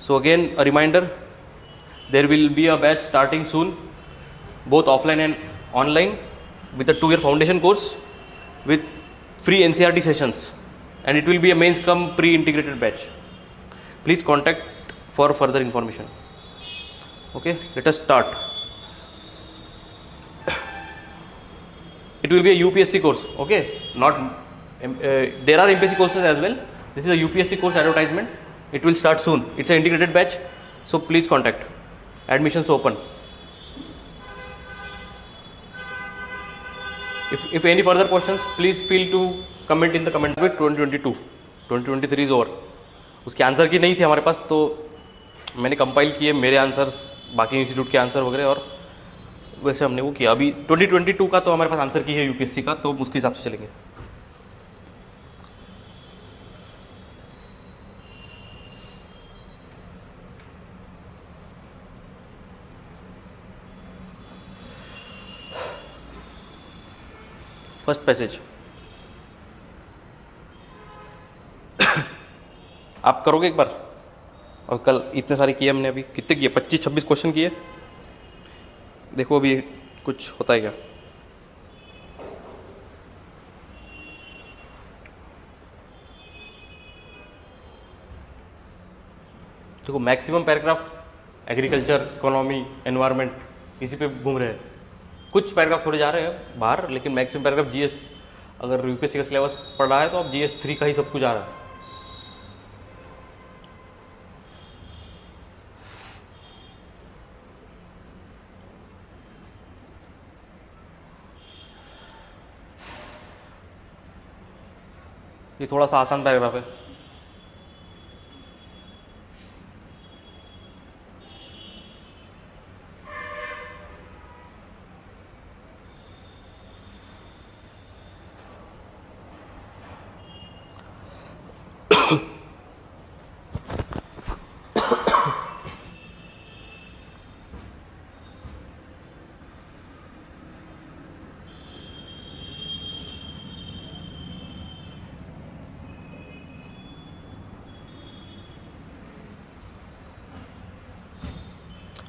So again, a reminder, there will be a batch starting soon, both offline and online, with a 2-year foundation course with free NCERT sessions, and it will be a mains cum pre-integrated batch. Please contact for further information. Okay, let us start. It will be a UPSC course, okay, not there are MPSC courses as well. This is a UPSC course advertisement. It will start soon. It's an integrated batch, so please contact. Admissions open. If any further questions, please feel to comment in the comment with 2022. 2023 is over. उसके answer की नहीं थी हमारे पास, तो मैंने compile किए मेरे answers, बाकी इंस्टीट्यूट के आंसर वगैरह, और वैसे हमने वो किया. अभी 2022 का तो हमारे पास आंसर की है यूपीएससी का, तो उसके हिसाब से चलेंगे. फर्स्ट पैसेज आप करोगे एक बार, और कल इतने सारे किए हमने. अभी कितने किए? 25-26 क्वेश्चन किए. देखो अभी कुछ होता है क्या. देखो maximum paragraph agriculture, economy, environment, इसी पे घूम रहे हैं. कुछ पैराग्राफ थोड़े जा रहे हैं बाहर, लेकिन मैक्सिमम पैराग्राफ जीएस, अगर यूपीएससी का सिलेबस पढ़ रहा है तो अब जीएस 3 का ही सब कुछ आ रहा है. ये थोड़ा सा आसान पैराग्राफ है.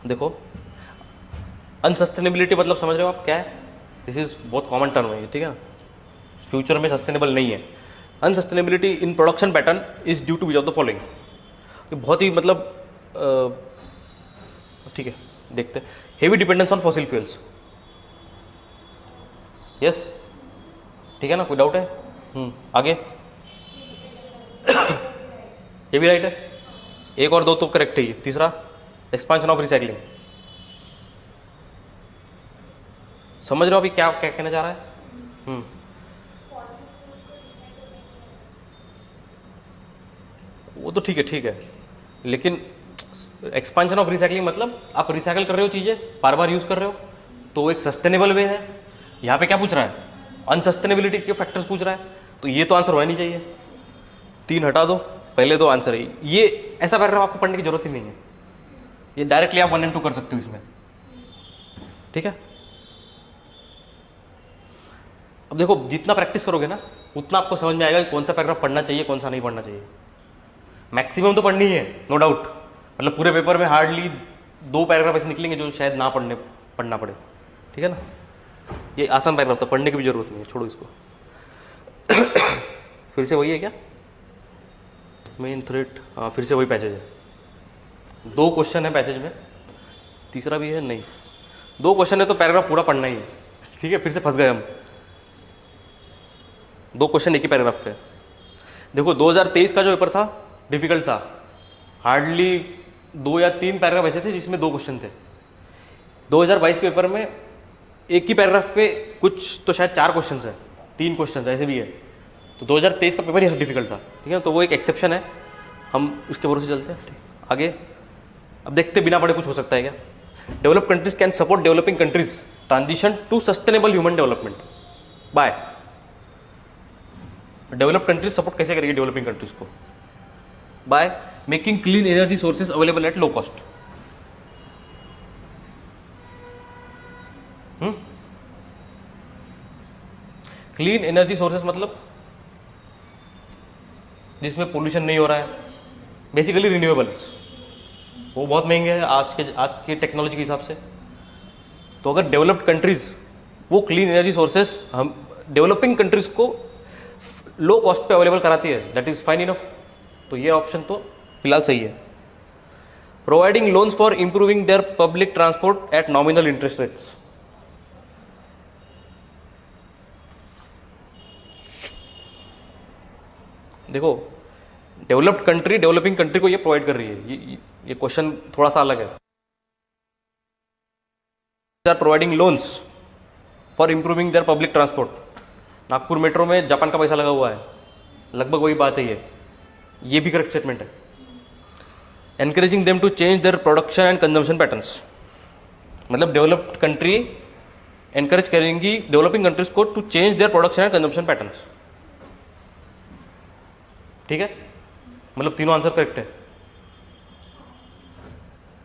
देखो अनसस्टेनेबिलिटी मतलब समझ रहे हो आप क्या है? दिस इज बहुत कॉमन टर्म है, ठीक है. फ्यूचर में सस्टेनेबल नहीं है. Unsustainability in production pattern is due to which of the following. बहुत ही मतलब ठीक है, देखते हैं. Heavy dependence on fossil fuels. Yes, ठीक है ना, कोई डाउट है? आगे ये भी राइट है. एक और दो तो करेक्ट है. ये तीसरा एक्सपांशन ऑफ रिसाइकलिंग. समझ रहे हो अभी क्या क्या कहना चाह रहा है? वो तो ठीक है, लेकिन एक्सपांशन ऑफ रिसाइकलिंग मतलब आप रिसाइकल कर रहे हो चीजें, बार बार यूज कर रहे हो, तो एक सस्टेनेबल वे है. यहाँ पे क्या पूछ रहा है? अनसस्टेनेबिलिटी के फैक्टर्स पूछ रहा है, तो ये तो आंसर होना नहीं चाहिए. 3 हटा दो, पहले दो आंसर है. ये ऐसा पैराग्राफ आपको पढ़ने की जरूरत ही नहीं है. ये डायरेक्टली आप 1 और 2 कर सकते हो इसमें, ठीक है. अब देखो जितना प्रैक्टिस करोगे ना, उतना आपको समझ में आएगा कि कौन सा पैराग्राफ पढ़ना चाहिए, कौन सा नहीं पढ़ना चाहिए. मैक्सिमम तो पढ़नी ही है, नो डाउट. मतलब पूरे पेपर में हार्डली 2 पैराग्राफ ऐसे निकलेंगे जो शायद ना पढ़ना पड़े, ठीक है ना. ये आसान पैराग्राफ था, पढ़ने की भी जरूरत नहीं है, छोड़ो इसको. फिर से वही है क्या मेन थ्रेड? हाँ, फिर से वही पैसेज है. 2 क्वेश्चन है पैसेज में, तीसरा भी है नहीं. 2 क्वेश्चन है तो पैराग्राफ पूरा पढ़ना ही है, ठीक है. फिर से फंस गए हम. 2 क्वेश्चन एक ही पैराग्राफ पे. देखो 2023 का जो पेपर था डिफिकल्ट था. हार्डली 2 या 3 पैराग्राफ ऐसे थे जिसमें 2 क्वेश्चन थे. 2022 के पेपर में एक ही पैराग्राफ पे कुछ तो शायद 4 क्वेश्चन है, 3 क्वेश्चन ऐसे भी है. तो 2023 का पेपर ही डिफिकल्ट था, ठीक है. तो वो एक एक्सेप्शन है, हम उसके भरोसे चलते हैं. ठीक, आगे अब देखते बिना पढ़े कुछ हो सकता है क्या. Develop countries can support developing countries transition to sustainable human development by. Develop countries support कैसे करेगी डेवलपिंग कंट्रीज को? By making clean energy sources available at low cost. Clean energy sources मतलब जिसमें पोल्यूशन नहीं हो रहा है, बेसिकली रिन्यूएबल्स. वो बहुत महंगे हैं आज के टेक्नोलॉजी के हिसाब से। तो अगर डेवलप्ड कंट्रीज वो क्लीन एनर्जी सोर्सेस हम डेवलपिंग कंट्रीज को लो कॉस्ट पे अवेलेबल कराती है, दैट इज फाइन इनफ। तो ये ऑप्शन तो फिलहाल सही है। Providing loans for improving their public transport at nominal interest rates. देखो, डेवलप्ड कंट्री डेवलपिंग कंट्री को ये प्रोवाइड कर रही है, ये क्वेश्चन थोड़ा सा अलग है। Are providing loans for improving their public transport. Nagpur metro में जापान का पैसा लगा हुआ है, लगभग वही बात है ये भी करेक्ट स्टेटमेंट है। Encouraging them to change their production and consumption patterns, मतलब डेवलप्ड कंट्री एनकरेज करेंगी डेवलपिंग कंट्रीज को to change their production and consumption patterns. ठीक है, मतलब तीनों आंसर करेक्ट है।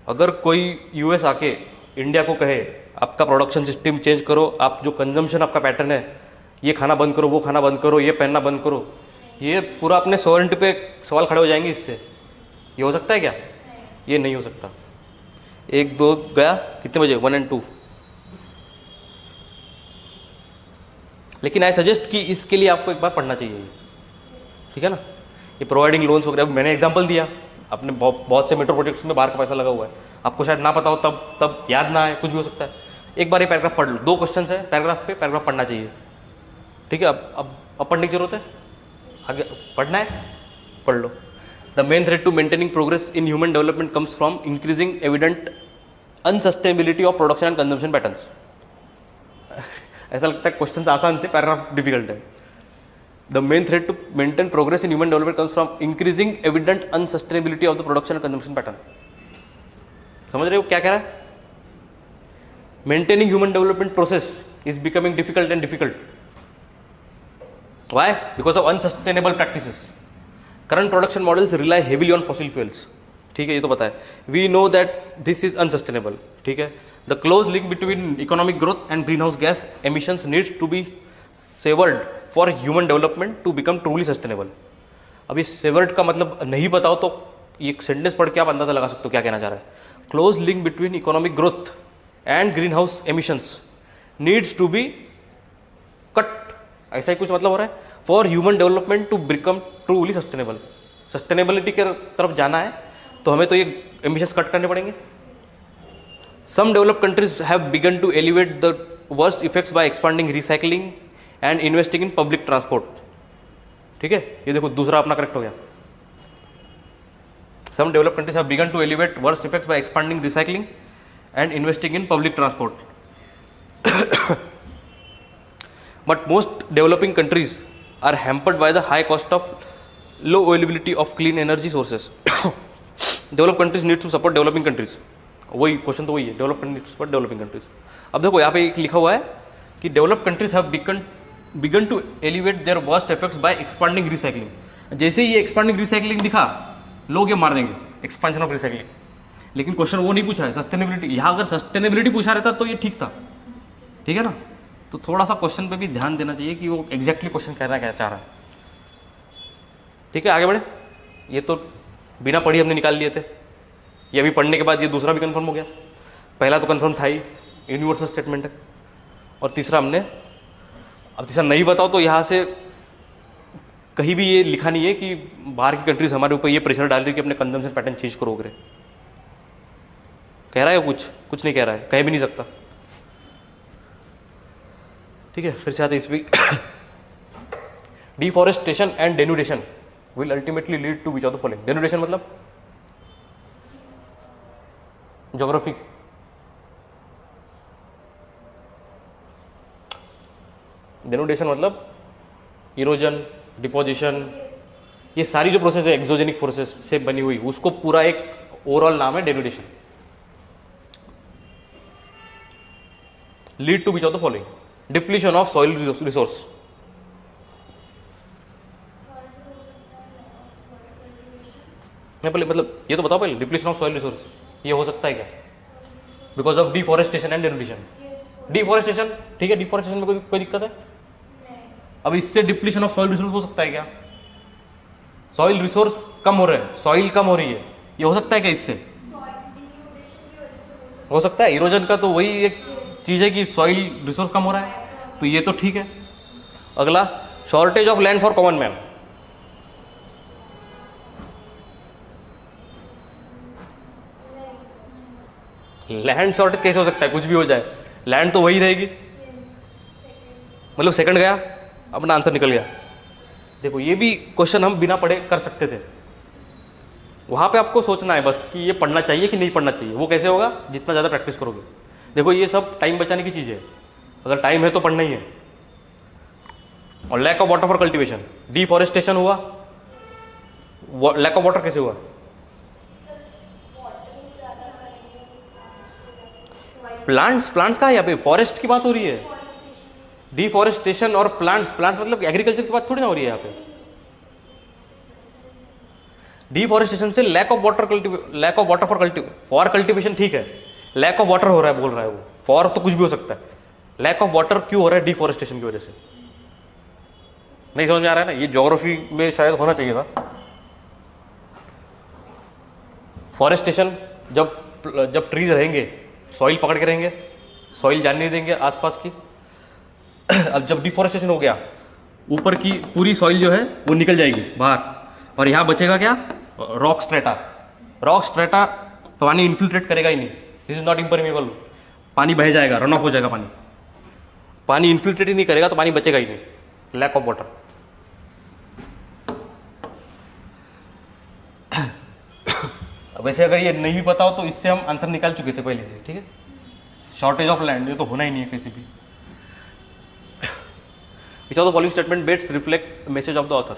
अगर कोई यूएस आके इंडिया को कहे आपका प्रोडक्शन सिस्टम चेंज करो, आप जो कंजम्पशन आपका पैटर्न है, ये खाना बंद करो, वो खाना बंद करो, ये पहनना बंद करो, ये पूरा अपने सॉवरेंटी पे सवाल खड़े हो जाएंगे इससे। ये हो सकता है क्या? ये नहीं हो सकता। 1 2 गया, कितने बजे? 1 और 2। लेकिन आई सजेस्ट कि इसके लिए आपको एक बार पढ़ना चाहिए, ठीक है ना। ये प्रोवाइडिंग लोन्स वगैरह मैंने एग्जांपल दिया, अपने बहुत से मेट्रो प्रोजेक्ट्स में बाहर का पैसा लगा हुआ है, आपको शायद ना पता हो, तब याद ना आए, कुछ भी हो सकता है। एक बार ये पैराग्राफ पढ़ लो, 2 क्वेश्चन है पैराग्राफ पे, पैराग्राफ पढ़ना चाहिए, ठीक है। अब पढ़ने की जरूरत है, आगे पढ़ना है, पढ़ लो। The main threat to maintaining progress in human development comes from increasing evident unsustainability of production and consumption patterns. ऐसा लगता है क्वेश्चन आसान थे, पैराग्राफ डिफिकल्ट है। The main threat to maintain progress in human development comes from increasing evident unsustainability of the production and consumption pattern. समझ रहे हो क्या कह रहा है? Maintaining human development process is becoming difficult and difficult. Why? Because of unsustainable practices. Current production models rely heavily on fossil fuels. ठीक है, ये तो पता है। We know that this is unsustainable. ठीक है। The close link between economic growth and greenhouse gas emissions needs to be severed for human development to become truly sustainable. अभी severed का मतलब नहीं बताओ तो ये सेंटेंस पढ़ के आप अंदाजा लगा सकते हो क्या कहना चाह रहा है। Close link between economic growth and greenhouse emissions needs to be cut. ऐसा ही कुछ मतलब हो रहा है। For human development to become truly sustainable, sustainability की तरफ जाना है तो हमें तो ये एमिशंस कट करने पड़ेंगे। Some developed countries have begun to elevate the worst effects by expanding recycling and investing in public transport. ठीक है, ये देखो दूसरा अपना करेक्ट हो गया। Some developed countries have begun to elevate worst effects by expanding recycling and investing in public transport. But most developing countries are hampered by the high cost of low availability of clean energy sources. Developed countries need to support developing countries. वही question तो वही है, developed countries to support developing countries. अब देखो यहाँ पे एक लिखा हुआ है कि developed countries have begun to elevate their worst effects by expanding recycling. जैसे ही ये एक्सपांडिंग रिसाइकलिंग दिखा, लोग ये मार देंगे, एक्सपांशन ऑफ रिसाइकलिंग। लेकिन क्वेश्चन वो नहीं पूछा है, सस्टेनेबिलिटी। यहाँ अगर सस्टेनेबिलिटी पूछा रहता तो ये ठीक था, ठीक है ना। तो थोड़ा सा क्वेश्चन पे भी ध्यान देना चाहिए कि वो एग्जैक्टली क्वेश्चन कहना क्या चाह रहा है। ठीक है, आगे बढ़े। ये तो बिना पढ़ी हमने निकाल लिए थे, ये अभी पढ़ने के बाद ये दूसरा भी कंफर्म हो गया। पहला तो कंफर्म था ही, यूनिवर्सल स्टेटमेंट है, और तीसरा हमने, अब तीसरा नहीं बताओ तो यहाँ से कहीं भी ये लिखा नहीं है कि बाहर की कंट्रीज हमारे ऊपर ये प्रेशर डाल रही है कि अपने कंजम्पशन पैटर्न चेंज करो वगैरह। कह रहा है कुछ नहीं कह रहा है, कह भी नहीं सकता। ठीक है, फिर से आते इस week. Deforestation and denudation will ultimately lead to which of the following. Denudation मतलब ज्योग्राफी, डेनुडेशन मतलब इरोजन, डिपोजिशन, ये सारी जो प्रोसेस है एक्सोजेनिक फोर्सेस से बनी हुई, उसको पूरा एक ओवरऑल नाम है denudation. Lead to which of the following. Depletion of soil resource, पहले मतलब ये तो बताओ पहले, डिप्लीशन ऑफ सॉइल रिसोर्स ये हो सकता है क्या? Because of deforestation and denudation. Deforestation, ठीक है, डिफॉरेस्टेशन में कोई दिक्कत है? अब इससे डिप्लीशन ऑफ सॉइल रिसोर्स हो सकता है क्या? सॉइल रिसोर्स कम हो रहे हैं, सॉइल कम हो रही है, ये हो सकता है क्या इससे? हो सकता है। इरोजन का तो वही एक चीज है कि सॉइल रिसोर्स कम हो रहा है, तो ये तो ठीक है। अगला, shortage of land for common man. Land shortage कैसे हो सकता है? कुछ भी हो जाए, लैंड तो वही रहेगी। मतलब सेकंड गया, अपना आंसर निकल गया। देखो ये भी क्वेश्चन हम बिना पढ़े कर सकते थे। वहां पे आपको सोचना है बस कि ये पढ़ना चाहिए कि नहीं पढ़ना चाहिए। वो कैसे होगा? जितना ज़्यादा प्रैक्टिस करोगे। देखो ये सब टाइम बचाने की चीज़ है, अगर टाइम है तो पढ़ना ही है। और lack of water for cultivation, deforestation हुआ, लैक ऑफ वाटर कैसे हुआ? प्लांट्स का है यहाँ पे, फॉरेस्ट की बात हो रही है। डिफॉरेस्टेशन और प्लांट्स मतलब एग्रीकल्चर की बात थोड़ी ना हो रही है यहाँ पे। डिफॉरेस्टेशन से lack of water for cultivation ठीक है, लैक ऑफ वाटर हो रहा है बोल रहा है वो। फॉर तो कुछ भी हो सकता है, लैक ऑफ वाटर क्यों हो रहा है? डिफॉरेस्टेशन की वजह से। नहीं समझ में आ रहा है ना? ये ज्योग्राफी में शायद होना चाहिए था। फॉरेस्टेशन, जब ट्रीज रहेंगे सॉइल पकड़ के रहेंगे, सॉइल जाने नहीं देंगे आसपास की। अब जब डिफॉरेस्टेशन हो गया, ऊपर की पूरी सॉइल जो है वो निकल जाएगी बाहर, और यहां बचेगा क्या? रॉक स्ट्रेटा पानी इन्फिल्ट्रेट करेगा ही नहीं, दिस इज नॉट इम्परमेबल। पानी बह जाएगा, रन ऑफ हो जाएगा पानी इन्फिल्ट्रेट ही नहीं करेगा तो पानी बचेगा ही नहीं, लैक ऑफ वाटर। वैसे अगर ये नहीं भी पता हो तो इससे हम आंसर निकाल चुके थे पहले से, ठीक है। शॉर्टेज ऑफ लैंड, ये तो होना ही नहीं है किसी भी। Which of the following statement best reflect message of the author?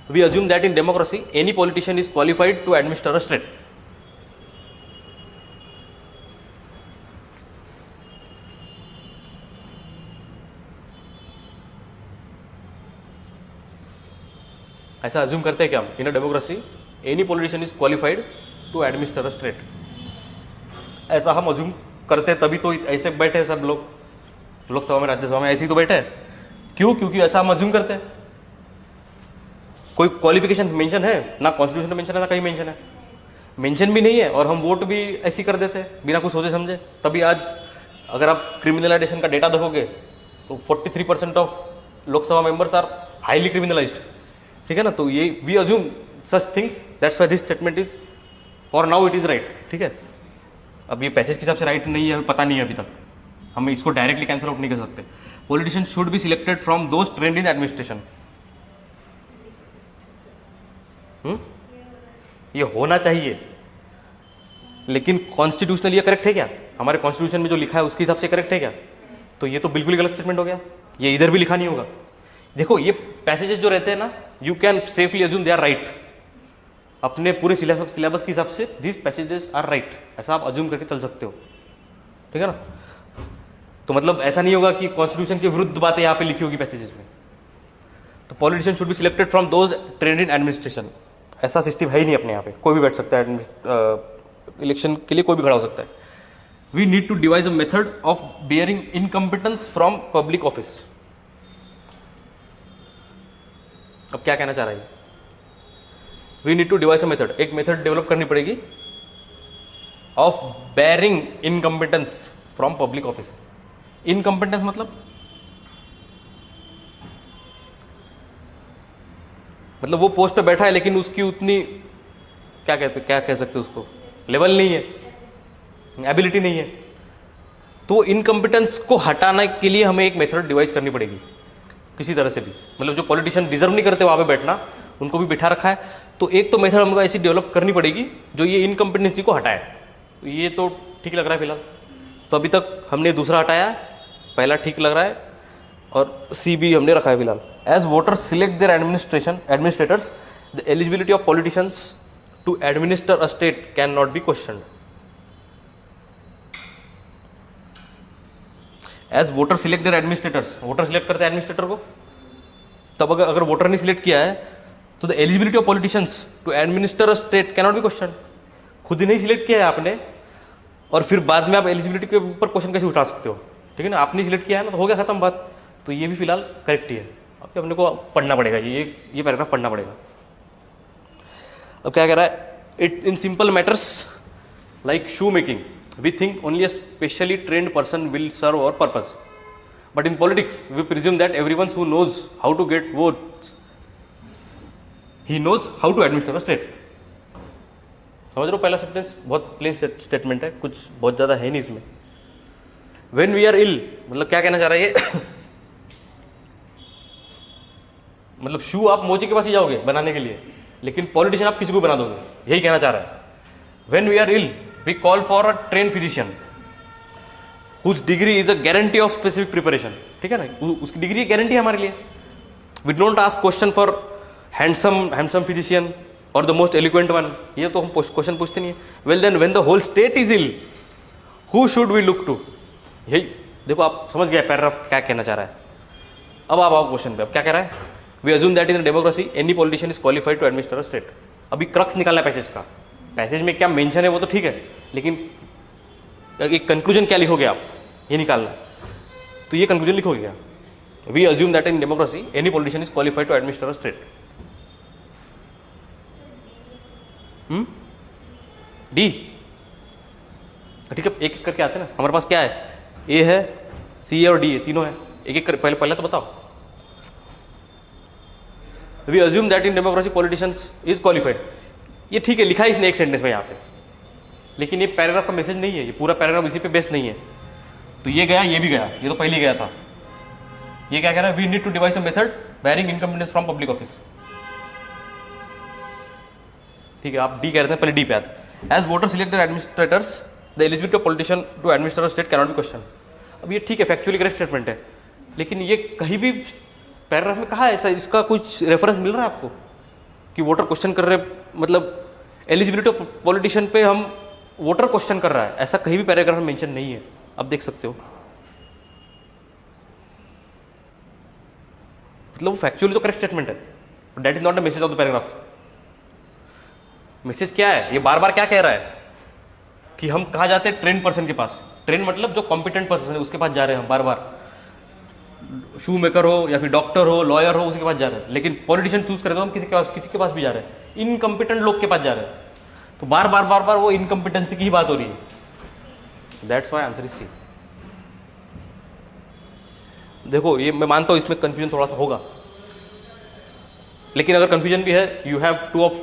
We assume that in democracy, any politician is qualified to administer a state. ऐसा अज्यूम करते हैं क्या हम? In a democracy any politician is qualified to administer a state. ऐसा हम assume करते हैं, तभी तो ऐसे बैठे सब लोग लोकसभा में, राज्यसभा में ऐसे ही तो बैठे हैं। क्यों? क्योंकि ऐसा हम अज्यूम करते हैं। कोई क्वालिफिकेशन मेंशन है ना? कॉन्स्टिट्यूशन में मेंशन है ना कहीं मेंशन है? मेंशन भी नहीं है, और हम वोट भी ऐसे कर देते हैं बिना कुछ सोचे समझे। तभी आज अगर आप क्रिमिनलाइजेशन का डेटा देखोगे तो 43% of Lok Sabha members are highly criminalised, ठीक है ना। तो ये we assume such things, that's why this statement is for now it is right, ठीक है। अब ये पैसेज के हिसाब से राइट नहीं है, हमें पता नहीं है अभी तक, हम इसको डायरेक्टली कैंसिल आउट नहीं कर सकते। Politician should be selected from those trend in administration. ये होना चाहिए, लेकिन कॉन्स्टिट्यूशनल ये करेक्ट है क्या? हमारे कॉन्स्टिट्यूशन में जो लिखा है उसके हिसाब से करेक्ट है क्या? तो ये तो बिल्कुल गलत स्टेटमेंट हो गया, ये इधर भी लिखा नहीं होगा। देखो ये पैसेजेस जो रहते हैं ना, you can safely assume they are right. अपने पूरे सिलेबस के हिसाब से दिस पैसेजेस आर राइट, ऐसा आप अज्यूम करके चल सकते हो, ठीक है ना। तो मतलब ऐसा नहीं होगा कि कॉन्स्टिट्यूशन के विरुद्ध बातें यहाँ पे लिखी होगी पैसेजेस में। तो politician should be selected from those trend in administration, ऐसा सिस्टम है ही नहीं अपने यहाँ पे। कोई भी बैठ सकता है इलेक्शन के लिए, कोई भी खड़ा हो सकता है। We need to devise a method of bearing incompetence from public office. अब क्या कहना चाह रहा है? We need to devise a method, एक मेथड डेवलप करनी पड़ेगी of bearing incompetence from public office. Incompetence मतलब वो पोस्ट पे बैठा है लेकिन उसकी उतनी क्या कह सकते उसको, लेवल नहीं है, एबिलिटी नहीं है। तो इनकम्पिटेंस को हटाने के लिए हमें एक मेथड डिवाइस करनी पड़ेगी किसी तरह से भी। मतलब जो पॉलिटिशियन डिजर्व नहीं करते वहां पे बैठना, उनको भी बिठा रखा है, तो एक तो मेथड हमको ऐसी डेवलप करनी पड़ेगी जो ये इनकम्पिटेंसी को हटाए। तो ये तो ठीक लग रहा है फिलहाल। तो अभी तक हमने दूसरा हटाया, पहला ठीक लग रहा है, और सी भी हमने रखा है फिलहाल। As voters select their administrators, the eligibility of politicians to administer a state can not be questioned. As voter select their administrators, voter select करते हैं एडमिनिस्ट्रेटर को, तब अगर वोटर ने सिलेक्ट किया है तो the eligibility of politicians to administer a state can not be question. खुद ही नहीं सिलेक्ट किया है आपने, और फिर बाद में आप एलिजिबिलिटी के ऊपर क्वेश्चन कैसे उठा सकते हो? ठीक है ना, आपने सिलेक्ट किया है ना, तो हो गया खत्म बात। तो ये भी फिलहाल करेक्ट ही है। अब अपने को पढ़ना पड़ेगा, ये पैराग्राफ पढ़ना पड़ेगा। अब क्या कह रहा है? It in simple matters like shoe making, we think only a specially trained person will serve our purpose. But in politics, we presume that everyone who knows how to get votes, he knows how to administer a state. समझ रहे हो? पहला sentence बहुत plane statement है, कुछ बहुत ज़्यादा है नहीं इसमें. When we are ill, मतलब क्या कहना चाह रहा है ये? मतलब शू आप मोची के पास ही जाओगे बनाने के लिए, लेकिन पॉलिटिशियन आप किसी को बना दोगे, यही कहना चाह रहा है. When we are ill, we call for a trained physician whose degree is a guarantee of specific preparation. ठीक है ना, उसकी डिग्री गारंटी है हमारे लिए. We don't ask question for handsome physician or the most eloquent one. ये तो हम क्वेश्चन पूछते नहीं है. Well then, when the whole state is ill, who should we look to? यही देखो, आप समझ गए पैराग्राफ क्या कहना चाह रहा है. अब आप आओ क्वेश्चन पे. अब क्या कह रहा है? We assume that in a democracy, any politician is qualified to administer a state. अभी क्रक्स निकालना है पैसेज का. पैसेज में क्या मेंशन है वो तो ठीक है, लेकिन एक कंक्लूजन क्या लिखोगे आप, ये निकालना. तो ये कंक्लूजन लिखोगे क्या? We assume that in democracy any politician is qualified to administer a state. D. ठीक है, एक एक करके आते हैं ना. हमारे पास क्या है? ए है, सी है और डी है, तीनों है. एक एक कर, पहले तो बताओ. We assume that in democracy politicians is qualified. ये ठीक है, लिखा है इसने एक सेंटेंस में यहाँ पे, लेकिन ये पैराग्राफ का मैसेज नहीं है. ये पूरा पैराग्राफ इसी पे बेस्ड नहीं है. तो ये गया, ये भी गया, ये तो पहले ही गया था. ये क्या कह रहा है? We need to devise a method barring incompetence from public office. ठीक है, आप डी कह रहे थे, पहले डी पे आते. As voter selected administrators the eligibility of politician to administer a state can not be question. अब ये ठीक है, फैक्चुअली करेक्ट स्टेटमेंट है, लेकिन ये कहीं भी पैराग्राफ में कहा है ऐसा? इसका कुछ रेफरेंस मिल रहा है आपको कि वोटर क्वेश्चन कर रहे, मतलब एलिजिबिलिटी ऑफ पॉलिटिशियन पे हम वोटर क्वेश्चन कर रहा है, ऐसा कहीं भी पैराग्राफ में मेंशन नहीं है. आप देख सकते हो. मतलब वो फैक्चुअली तो करेक्ट स्टेटमेंट है, but that is not the message of the paragraph. Message क्या है? ये बार बार क्या कह रहा है कि हम कहाँ जाते हैं? ट्रेन पर्सन के पास. ट्रेन मतलब जो कॉम्पिटेंट पर्सन है उसके पास जा रहे हैं हम बार बार. शू मेकर हो या फिर डॉक्टर हो, लॉयर हो, उसके पास जा रहे हैं. लेकिन पॉलिटिशियन चूज करें तो हम किसी के पास भी जा रहे हैं, इनकम्पिटेंट लोग के पास जा रहे हैं. तो बार बार वो इनकम्पिटेंसी की ही बात हो रही है. That's why answer is C. देखो, ये मैं मानता हूं इसमें कंफ्यूजन थोड़ा सा होगा, लेकिन अगर कंफ्यूजन भी है, you have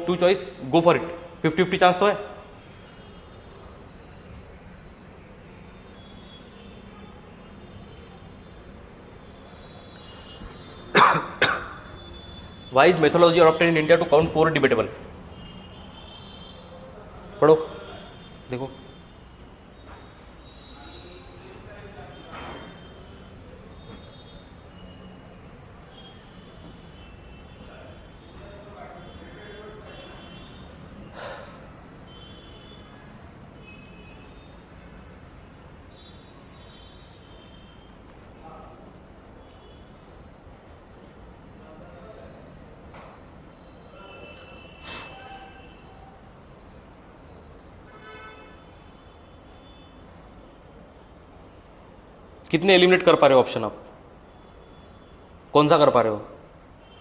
two choice, go for it. 50-50 chance तो है. Why is methodology adopted in India to count poor debatable? पढ़ो, देखो. कितने एलिमिनेट कर पा रहे हो ऑप्शन आप? कौन सा कर पा रहे हो,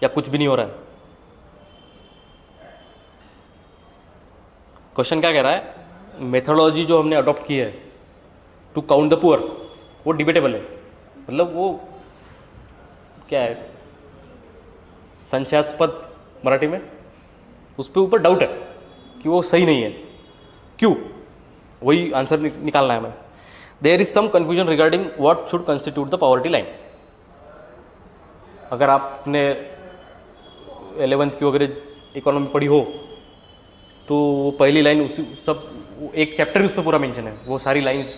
या कुछ भी नहीं हो रहा है? क्वेश्चन क्या कह रहा है? मेथोडोलॉजी जो हमने अडॉप्ट की है टू काउंट द पुअर, वो डिबेटेबल है. मतलब वो क्या है, संशयास्पद मराठी में, उस पर ऊपर डाउट है कि वो सही नहीं है. क्यों? वही आंसर निकालना है हमें. There is some confusion regarding what should constitute the poverty line. अगर आपने 11th की वगैरह इकोनॉमी पढ़ी हो तो वो पहली लाइन उसी सब एक चैप्टर भी उस पर पूरा मेंशन है. वो सारी लाइंस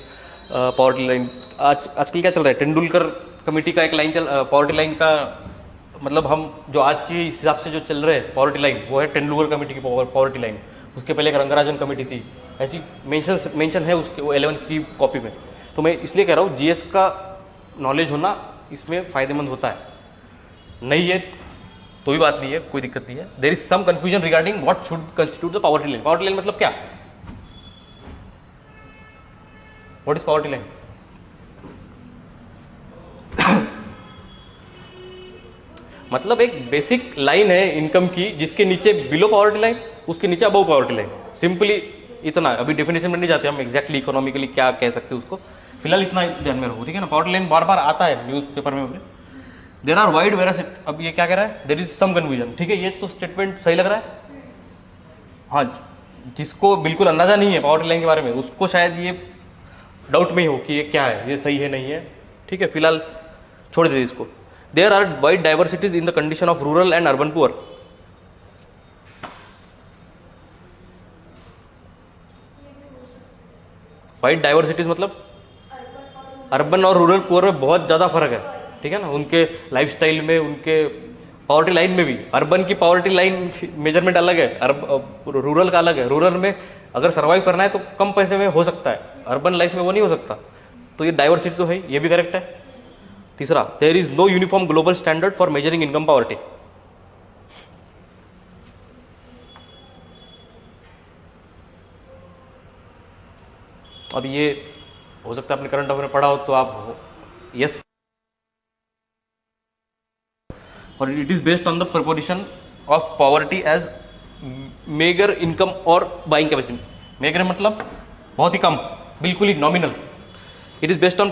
पॉवर्टी लाइन. आजकल क्या चल रहा है? तेंदुलकर कमेटी का एक लाइन पॉवर्टी लाइन का, मतलब हम जो आज के हिसाब से जो चल रहे हैं पॉवर्टी लाइन, वो है तेंदुलकर कमेटी की पॉवर्टी लाइन. उसके पहले एक रंगराजन कमेटी थी, ऐसी मेंशन है उसके वो 11th की कॉपी में. तो मैं इसलिए कह रहा हूँ जीएस का नॉलेज होना इसमें फ़ायदेमंद होता है. नहीं है तो भी बात नहीं है, कोई दिक्कत नहीं है. There is some confusion regarding what should constitute the poverty line. Poverty line मतलब क्या? What is poverty line? मतलब एक बेसिक लाइन है इनकम की जिसके नीचे बिलो पॉवर्टी लाइन, उसके नीचे अबव पॉवर्टी लाइन. सिंपली इतना, अभी डेफिनेशन में नहीं जाते हम एग्जैक्टली इकोनॉमिकली क्या कह सकते हैं उसको, फिलहाल इतना ध्यान में रखो, ठीक है ना। पावर्टी लाइन बार बार आता है न्यूज पेपर में भी। देर आर वाइड वेरास, अब ये क्या कह रहा है, देर इज सम कन्फ्यूजन, ठीक है, ये तो स्टेटमेंट सही लग रहा है। हाँ, जिसको बिल्कुल अंदाजा नहीं है पावर्टी लाइन के बारे में उसको शायद ये डाउट में ही हो कि ये क्या है, ये सही है नहीं है, ठीक है, फिलहाल छोड़ दीजिए इसको। There are wide diversities in the condition of rural and urban poor. Wide diversities मतलब अर्बन और रूरल पुअर में बहुत ज्यादा फर्क है, ठीक है ना, उनके लाइफस्टाइल में, उनके पावर्टी लाइन में भी। अर्बन की पावर्टी लाइन मेजरमेंट अलग है, रूरल का अलग है। रूरल में अगर सर्वाइव करना है तो कम पैसे में हो सकता है, अर्बन लाइफ में वो नहीं हो सकता, तो ये डाइवर्सिटी तो है, ये भी करेक्ट है। तीसरा, there is no uniform global standard for measuring income poverty. अब ये हो सकता है आपने करंट अफेयर में पढ़ा हो तो आप यस, और it is based on the proposition of poverty as meagre income और बाइंग कैपेसिटी। मेगर मतलब बहुत ही कम, बिल्कुल ही nominal. It is based on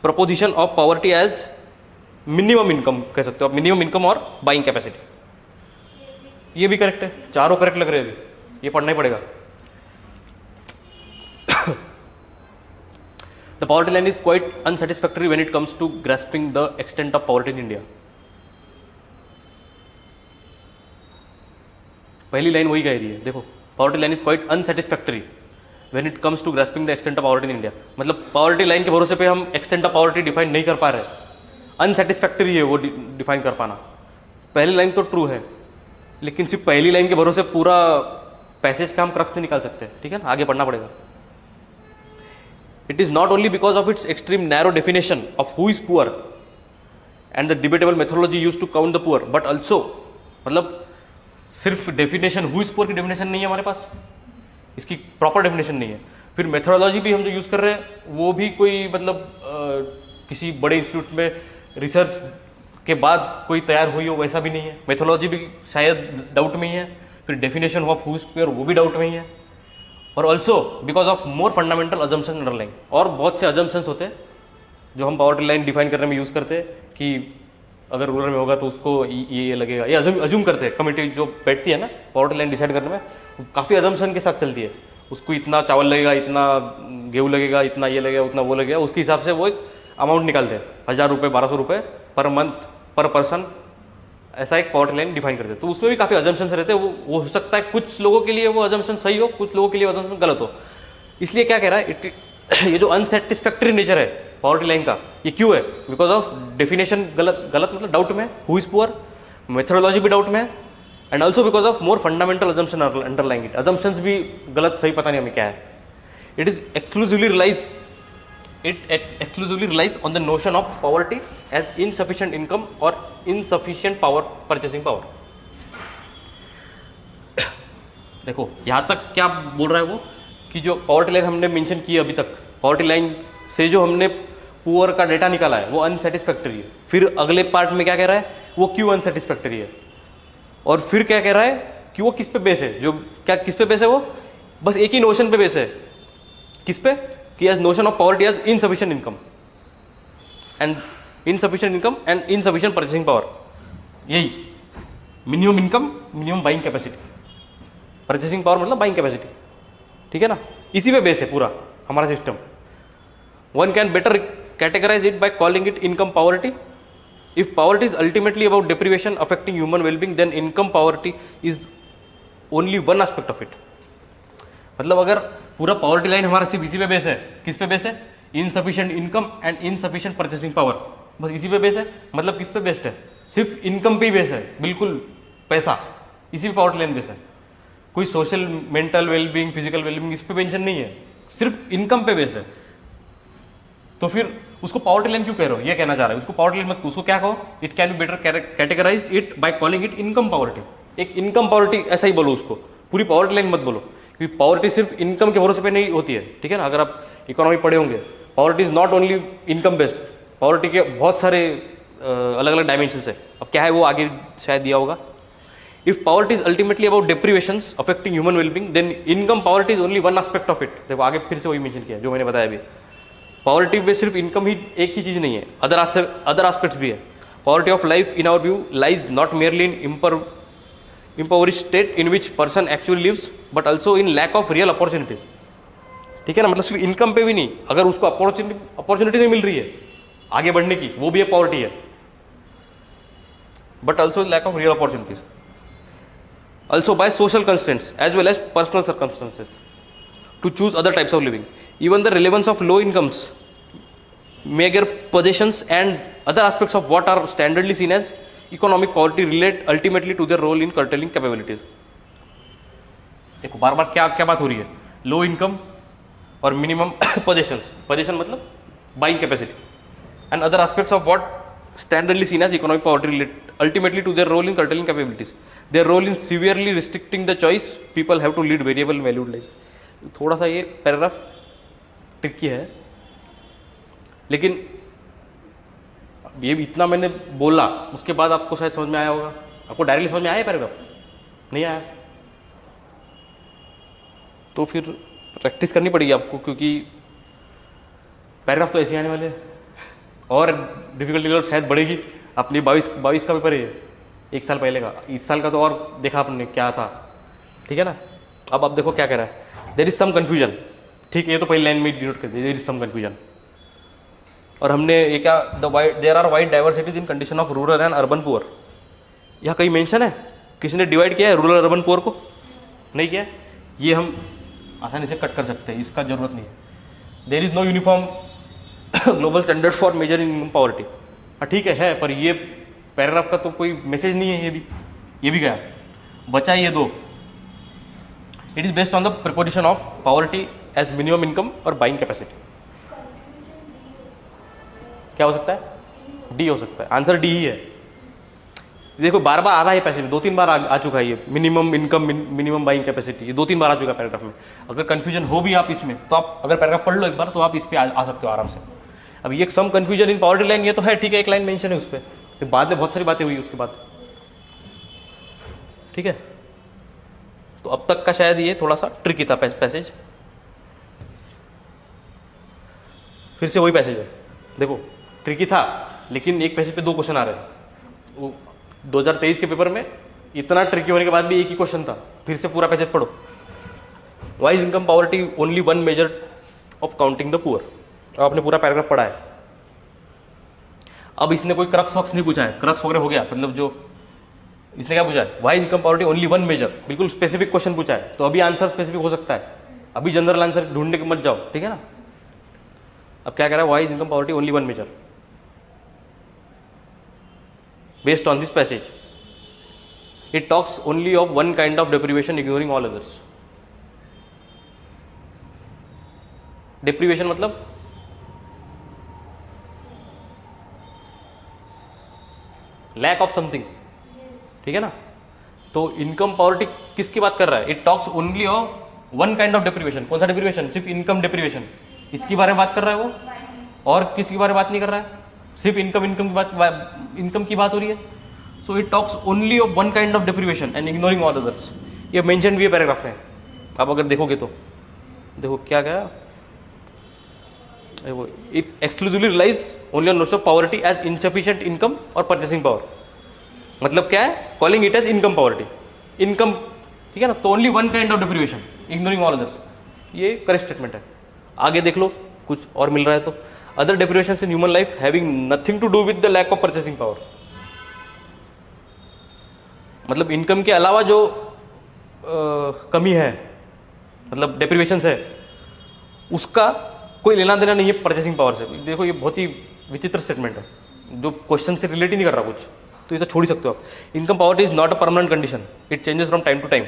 proposition of poverty as minimum income, कह सकते हो आप, मिनिमम इनकम और बाइंग कैपेसिटी। ये भी करेक्ट है, चारों करेक्ट लग रहे हैं अभी, ये पढ़ना ही पड़ेगा। The poverty line is quite unsatisfactory when it comes to grasping the extent of poverty in India. पहली लाइन वही कह रही है, देखो, poverty line is quite unsatisfactory when it comes to grasping the extent of poverty in India. मतलब poverty line के भरोसे पे हम एक्सटेंट ऑफ पॉवर्टी डिफाइन नहीं कर पा रहे, अनसेटिस्फैक्टरी है वो डिफाइन कर पाना। पहली लाइन तो ट्रू है, लेकिन सिर्फ पहली लाइन के भरोसे पूरा पैसेज का हम क्रक्स नहीं निकाल सकते, ठीक है ना, आगे पढ़ना पड़ेगा। It is not only because of its extreme narrow definition of who is poor and the debatable methodology used to count the poor, but also, मतलब सिर्फ डेफिनेशन हु इज पुअर की डेफिनेशन नहीं है हमारे पास, इसकी प्रॉपर डेफिनेशन नहीं है। फिर मेथोडोलॉजी भी हम जो यूज कर रहे हैं वो भी कोई मतलब किसी बड़े इंस्टीट्यूट में रिसर्च के बाद कोई तैयार हुई हो वैसा भी नहीं है, मेथोडोलॉजी भी शायद डाउट में ही है। फिर definition of who is poor वो भी डाउट में ही है, और also because of more fundamental assumption underline. और बहुत से अजम्पशंस होते हैं जो हम पावर्टी लाइन डिफाइन करने में यूज करते हैं कि अगर रूरल में होगा तो उसको ये लगेगा, ये अज्यूम करते हैं। कमिटी जो बैठती है ना पावर्टी लाइन डिसाइड करने में, काफ़ी अजम्पशन के साथ चलती है, उसको इतना चावल लगेगा, इतना गेहूँ लगेगा, इतना ये लगेगा, उतना वो लगेगा, उसके हिसाब से वो एक अमाउंट निकालते हैं, 1000 रुपये 1200 रुपये पर मंथ पर पर्सन, ऐसा एक पावर्टी लाइन डिफाइन करते हैं। तो उसमें भी काफ़ी अजम्पशंस रहते हैं, वो हो सकता है कुछ लोगों के लिए वो अजम्पशन सही हो, कुछ लोगों के लिए अजम्पशन गलत हो। इसलिए क्या कह रहा है, ये जो अनसेटिस्फैक्टरी नेचर है पावर्टी लाइन का, ये क्यों है, बिकॉज ऑफ डेफिनेशन गलत मतलब डाउट में, हु इज पुअर, मेथोडोलॉजी भी डाउट में, and also because of more fundamental assumption underlying it. Assumptions भी गलत, सही पता नहीं हमें क्या है। It is exclusively relies on the notion of poverty as insufficient income और इनसफिशिएंट पावर, परचेसिंग पावर। देखो यहां तक क्या बोल रहा है वो, कि जो पॉवर्टी लाइन हमने मेंशन की अभी तक, पॉवर्टी लाइन से जो हमने पुअर का डेटा निकाला है वो अनसेटिस्फैक्टरी है। फिर अगले पार्ट में क्या कह रहा है, वो क्यों अनसेटिस्फैक्टरी है, और फिर क्या कह रहा है कि वो किस पे बेस है, जो क्या किस पे बेस है, वो बस एक ही नोशन पे बेस है, किस पे, कि as notion of poverty as insufficient income and insufficient purchasing power. यही minimum income, minimum buying capacity, purchasing power मतलब बाइंग कैपेसिटी, ठीक है ना, इसी पे बेस है पूरा हमारा system. One can better categorise it by calling it income poverty. If poverty is ultimately about deprivation affecting human well-being, then income poverty is only one aspect of it. मतलब अगर पूरा पॉवर्टी लाइन हमारा सिर्फ इसी पे base है, किस पे बेस है, insufficient income and insufficient purchasing power, बस इसी पे बेस है। मतलब किस पे बेस्ड है, सिर्फ इनकम पे ही बेस है, बिल्कुल पैसा, इसी पे पॉवर्टी लाइन बेस है। कोई social, mental wellbeing, physical wellbeing इस पे मेंशन नहीं है, सिर्फ इनकम पे बेस है। तो फिर उसको पावर्टी लाइन क्यों कह रहे हो, ये कहना चाह रहा है। उसको पावर्टी लाइन मत, उसको क्या कहो, it can be better categorise it by calling it income poverty. एक इनकम पावर्टी ऐसा ही बोलो उसको, पूरी पावर्टी लाइन मत बोलो, क्योंकि पावर्टी सिर्फ इनकम के भरोसे पे नहीं होती है, ठीक है ना। अगर आप इकोनॉमी पढ़े होंगे, poverty is not only income based, poverty के बहुत सारे अलग अलग डायमेंशन है। अब क्या है वो आगे शायद दिया होगा। If poverty is ultimately about deprivations affecting human wellbeing then income poverty is only one aspect of it. देखो आगे फिर से वही मेंशन किया जो मैंने बताया अभी, पॉवर्टी में सिर्फ इनकम ही एक ही चीज नहीं है, अदर एस्पेक्ट्स भी है। Poverty of life in our view lies not merely in impoverished state in which person actually lives but also in lack of real opportunities। ठीक है ना, मतलब सिर्फ इनकम पे भी नहीं, अगर उसको अपॉर्चुनिटी नहीं मिल रही है आगे बढ़ने की, वो भी एक पॉवर्टी है, but also lack of real opportunities, also by social constants as well as personal circumstances to choose other types of living. Even the relevance of low incomes meagre positions and other aspects of what are standardly seen as economic poverty relate ultimately to their role in curtailing capabilities. देखो बार बार क्या क्या बात हो रही है, low income और मिनिमम पोजिशंस, पोजिशन मतलब buying capacity, and other aspects of what standardly seen as economic poverty relate ultimately to their role in curtailing capabilities, their role in severely restricting the choice people have to lead variable valued lives। थोड़ा सा ये paragraph tricky है, लेकिन ये इतना मैंने बोला उसके बाद आपको शायद समझ में आया होगा। आपको डायरेक्टली समझ में आया पैराग्राफ? नहीं आया तो फिर प्रैक्टिस करनी पड़ेगी आपको, क्योंकि पैराग्राफ तो ऐसे आने वाले हैं और डिफिकल्टी शायद बढ़ेगी। अपनी 22 का पेपर है, एक साल पहले का, इस साल का तो और देखा आपने क्या था। ठीक है ना, अब आप देखो क्या कह रहा है, देयर इज सम कंफ्यूजन। ठीक है, ये तो पहली लाइन में डिनोट कर दिया, देयर इज सम कंफ्यूजन। और हमने ये क्या, there are wide diversities in condition of rural and urban poor, यह कहीं मेंशन है? किसी ने डिवाइड किया है रूरल अर्बन पुअर को? नहीं किया। ये हम आसानी से कट कर सकते हैं, इसका जरूरत नहीं है। There is no uniform global standard for measuring income poverty. ठीक है, पर ये पैराग्राफ का तो कोई मैसेज नहीं है। ये भी गया, बचा ये दो। It is based on the proposition of poverty as minimum income और बाइंग कैपेसिटी। क्या हो सकता है? डी हो सकता है, आंसर डी ही है। देखो बार बार आ रहा है पैसेज, 2-3 बार आ चुका है ये, minimum income minimum buying capacity, ये 2-3 बार आ चुका है पैराग्राफ में। अगर कंफ्यूजन हो भी आप इसमें, तो आप अगर पैराग्राफ पढ़ लो एक बार तो आप इस पे आ सकते हो आराम से। अब ये some confusion in poverty line, ये तो है ठीक है, एक लाइन मेंशन है उस पर, बाद में बहुत सारी बातें हुई उसके बाद। ठीक है, तो अब तक का शायद ये थोड़ा सा ट्रिकी था पैसेज। फिर से वही पैसेज है, देखो ट्रिकी था, लेकिन एक पैसेज पे 2 क्वेश्चन आ रहे हैं। वो 2023 के पेपर में इतना ट्रिकी होने के बाद भी एक ही क्वेश्चन था। फिर से पूरा पैसेज पढ़ो। Why is income poverty only one measure of counting the poor. आपने पूरा पैराग्राफ पढ़ा है। अब इसने कोई क्रक्स वक्स नहीं पूछा है, क्रक्स वगैरह हो गया, मतलब जो इसने क्या पूछा है, why income poverty only one measure, बिल्कुल स्पेसिफिक क्वेश्चन पूछा है। तो अभी आंसर स्पेसिफिक हो सकता है, अभी जनरल आंसर ढूंढने के मत जाओ। ठीक है ना, अब क्या कह रहा है, why is income poverty only one measure based on this passage. It talks only of one kind of deprivation ignoring all others. deprivation मतलब lack of something, ठीक है ना। तो इनकम पॉवर्टी किसकी बात कर रहा है? It talks only of one kind of deprivation. कौन सा डिप्रीवेशन? सिर्फ इनकम डिप्रीवेशन, इसके बारे में बात कर रहा है वो, और किसी के बारे में बात नहीं कर रहा है, सिर्फ इनकम की बात हो रही है। So it talks only of one kind of deprivation and ignoring all others. ये मेंशन भी है पैराग्राफ में, आप अगर देखोगे तो देखो क्या क्या, it's exclusively relies only on notion of poverty as insufficient income और परचेसिंग पावर। मतलब क्या है, calling it as income poverty, income, ठीक है ना। तो only one kind of deprivation ignoring all others, ये करेक्ट स्टेटमेंट है। आगे देख लो कुछ और मिल रहा है तो, other deprivations in human life having nothing to do with the lack of purchasing power। मतलब इनकम के अलावा जो कमी है, मतलब डेप्रीवेशंस है, उसका कोई लेना देना नहीं है परचेसिंग पावर से। देखो ये बहुत ही विचित्र स्टेटमेंट है, जो क्वेश्चन से रिलेट ही नहीं कर रहा कुछ, तो ये तो छोड़ ही सकते हो आप। Income poverty is not a permanent condition, it changes from time to time.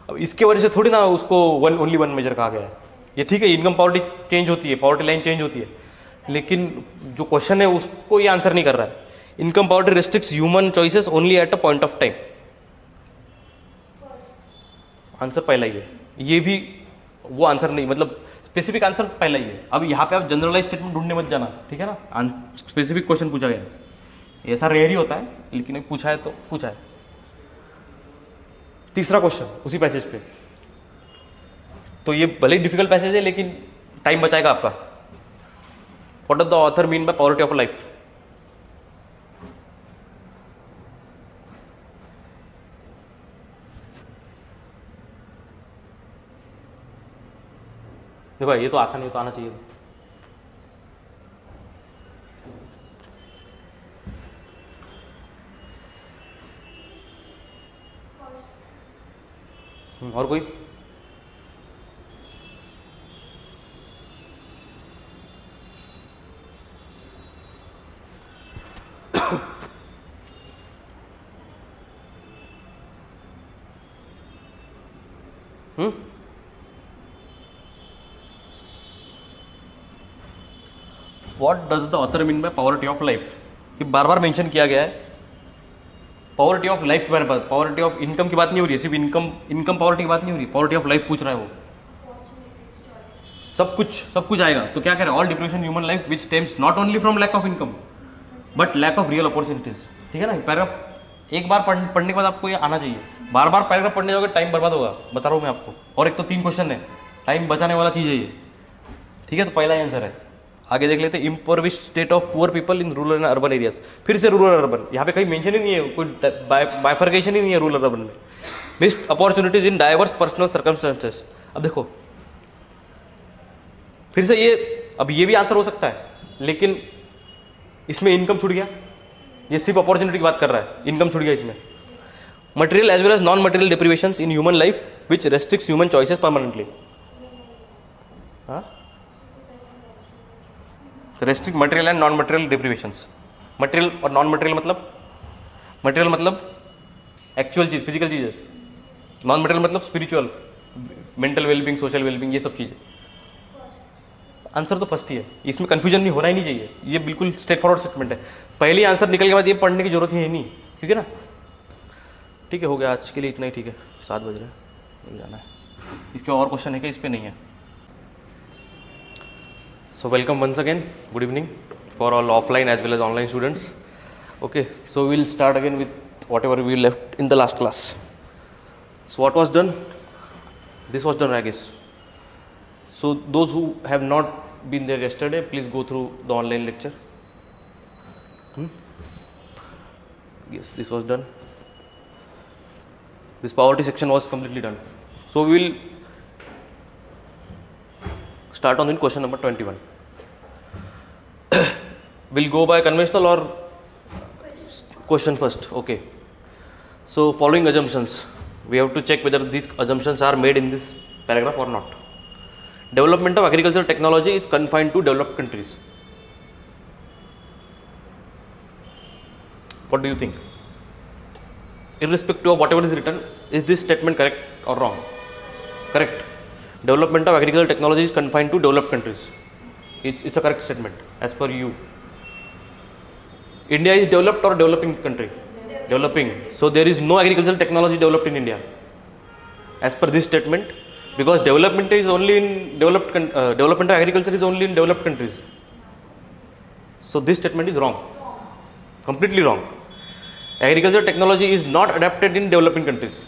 अब इसके वजह से थोड़ी ना उसको ओनली वन मेजर कहा गया है। ये ठीक है, इनकम पॉवर्टी चेंज होती है, पॉवर्टी लाइन चेंज होती है, लेकिन जो क्वेश्चन है उसको ये आंसर नहीं कर रहा है। Income poverty restricts human choices only at a point of time. Answer पहला ही है, ये भी वो आंसर नहीं, मतलब स्पेसिफिक आंसर पहला ही है। अब यहाँ पे आप जनरलाइज स्टेटमेंट ढूंढने मत जाना, ठीक है ना। स्पेसिफिक क्वेश्चन पूछा गया, ऐसा रेयर ही होता है, लेकिन पूछा है तो पूछा है। तीसरा क्वेश्चन उसी पैसेज पे, तो ये भले ही डिफिकल्ट पैसेज है लेकिन टाइम बचाएगा आपका। What does the author mean by poverty of life? देखो ये तो आसान, ये तो आना चाहिए। और कोई? What does the author mean by poverty of life? ये बार बार मेंशन किया गया है। पॉवर्टी ऑफ लाइफ के बारे में, पॉवर्टी ऑफ इनकम की बात नहीं हो रही है, सिर्फ इनकम पॉवर्टी की बात नहीं हो रही, पॉवर्टी ऑफ लाइफ पूछ रहा है वो। सब कुछ आएगा। तो क्या कह रहे हैं? All depression human life which stems not only from lack of income but lack of real opportunities. ठीक है ना? पैराग्राफ एक बार पढ़ने के बाद आपको ये आना चाहिए। बार बार पैराग्राफ पढ़ने जाओगे टाइम बर्बाद होगा, बता रहा हूँ मैं आपको। और एक तो 3 क्वेश्चन है, टाइम बचाने वाला चीज है ये। ठीक है, तो पहला आंसर है। आगे देख लेते हैं, impoverished state of poor people in rural and urban areas. फिर से रूरल अर्बन, यहाँ पे कहीं मेंशन ही नहीं है, कोई बाइफर्केशन ही नहीं है रूरल अर्बन में। Missed opportunities in diverse personal circumstances. अब देखो फिर से ये, अब ये भी आंसर हो सकता है लेकिन इसमें इनकम छूट गया। ये सिर्फ अपॉर्चुनिटी की बात कर रहा है, इनकम छूट गया इसमें। Material as well as non material deprivations in human life which restricts human choices permanently. Restrict material and non material deprivations. Material और नॉन मटेरियल मतलब एक्चुअल चीज, फिजिकल चीजें। नॉन मटेरियल मतलब spiritual, mental wellbeing, social wellbeing, ये सब चीजें। Answer तो first ही है, इसमें कंफ्यूजन नहीं होना ही नहीं चाहिए। ये बिल्कुल स्ट्रेट फॉरवर्ड स्टेटमेंट है। पहली आंसर निकल के बाद ये पढ़ने की जरूरत ही नहीं, ठीक है ना? ठीक है, हो गया आज के लिए इतना ही। ठीक है, 7 बज रहे हैं, मिल जाना है। इसके और क्वेश्चन है क्या? इस पे नहीं है। So welcome once again, good evening for all offline as well as online students. Okay, so we'll start again with whatever we left in the last class. So what was done? This was done, I guess. So those who have not been there yesterday, please go through the online lecture. Yes, this was done. This poverty section was completely done. So we will start on in question number 21. We'll go by conventional or question first. Okay. So following assumptions, we have to check whether these assumptions are made in this paragraph or not. Development of agricultural technology is confined to developed countries. What do you think? Irrespective of whatever is written, is this statement correct or wrong? Correct. Development of agricultural technology is confined to developed countries. It's a correct statement as per you. India is developed or developing country? Developing. So there is no agricultural technology developed in India as per this statement, because development is only in development of agriculture is only in developed countries. So this statement is wrong, completely wrong. Agricultural technology is not adapted in developing countries.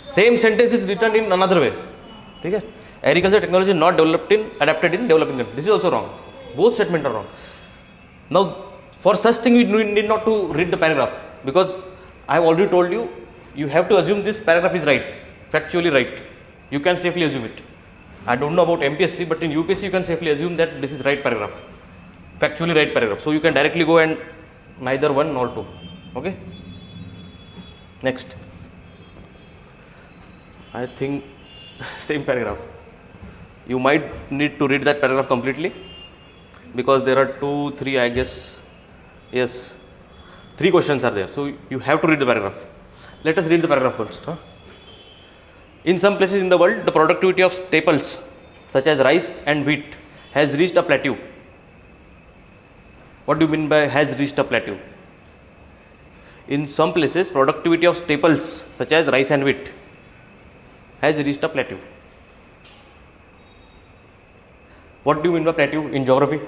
Same sentence is written in another way. ठीक है? Agricultural technology is not adapted in developing countries. This is also wrong. Both statements are wrong. Now, for such thing we need not to read the paragraph, because I have already told you, you have to assume this paragraph is right, factually right. You can safely assume it. I don't know about MPSC, but in UPSC you can safely assume that this is right paragraph, factually right paragraph. So you can directly go and neither one nor two. Okay. Next. I think same paragraph. You might need to read that paragraph completely, because there are 2, 3, I guess, yes, 3 questions are there. So you have to read the paragraph. Let us read the paragraph first. In some places in the world, the productivity of staples such as rice and wheat has reached a plateau. What do you mean by has reached a plateau? In some places, productivity of staples such as rice and wheat has reached a plateau. What do you mean by plateau in geography?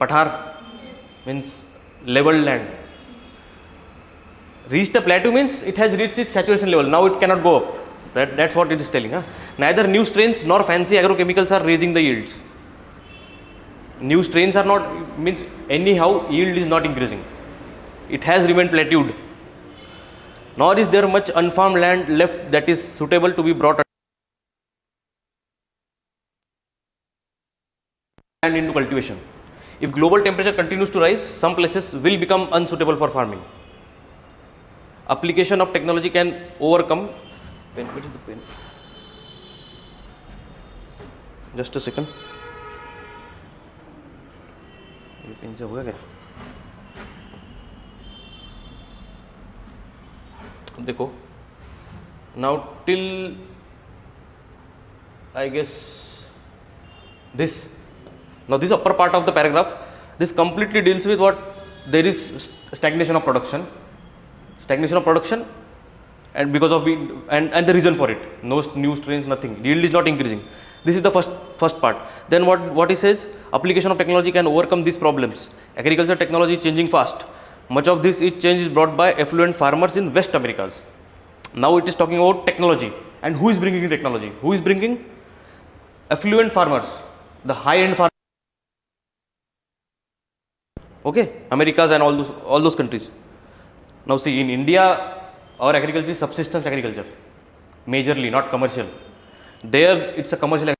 Pathar means level land. Reached a plateau means it has reached its saturation level. Now it cannot go up. That's what it is telling. Huh? Neither new strains nor fancy agrochemicals are raising the yields. New strains are not, means anyhow yield is not increasing. It has remained plateaued. Nor is there much unfarmed land left that is suitable to be brought land into cultivation. If global temperature continues to rise, some places will become unsuitable for farming. Application of technology can overcome. Pen, where is the pen? Just a second. ये pen से होगा क्या? देखो. Now till I guess this. Now this upper part of the paragraph, this completely deals with what there is stagnation of production. Stagnation of production, and because of and the reason for it, no new strains, nothing, yield is not increasing. This is the first part. Then what he says, application of technology can overcome these problems. Agriculture technology is changing fast. Much of this change is brought by affluent farmers in West Americas. Now it is talking about technology, and who is bringing in technology? Who is bringing? Affluent farmers, the high-end farmers. Okay, Americas and all those countries. Now see, in India, our agriculture is subsistence agriculture, majorly, not commercial. There, it's a commercial.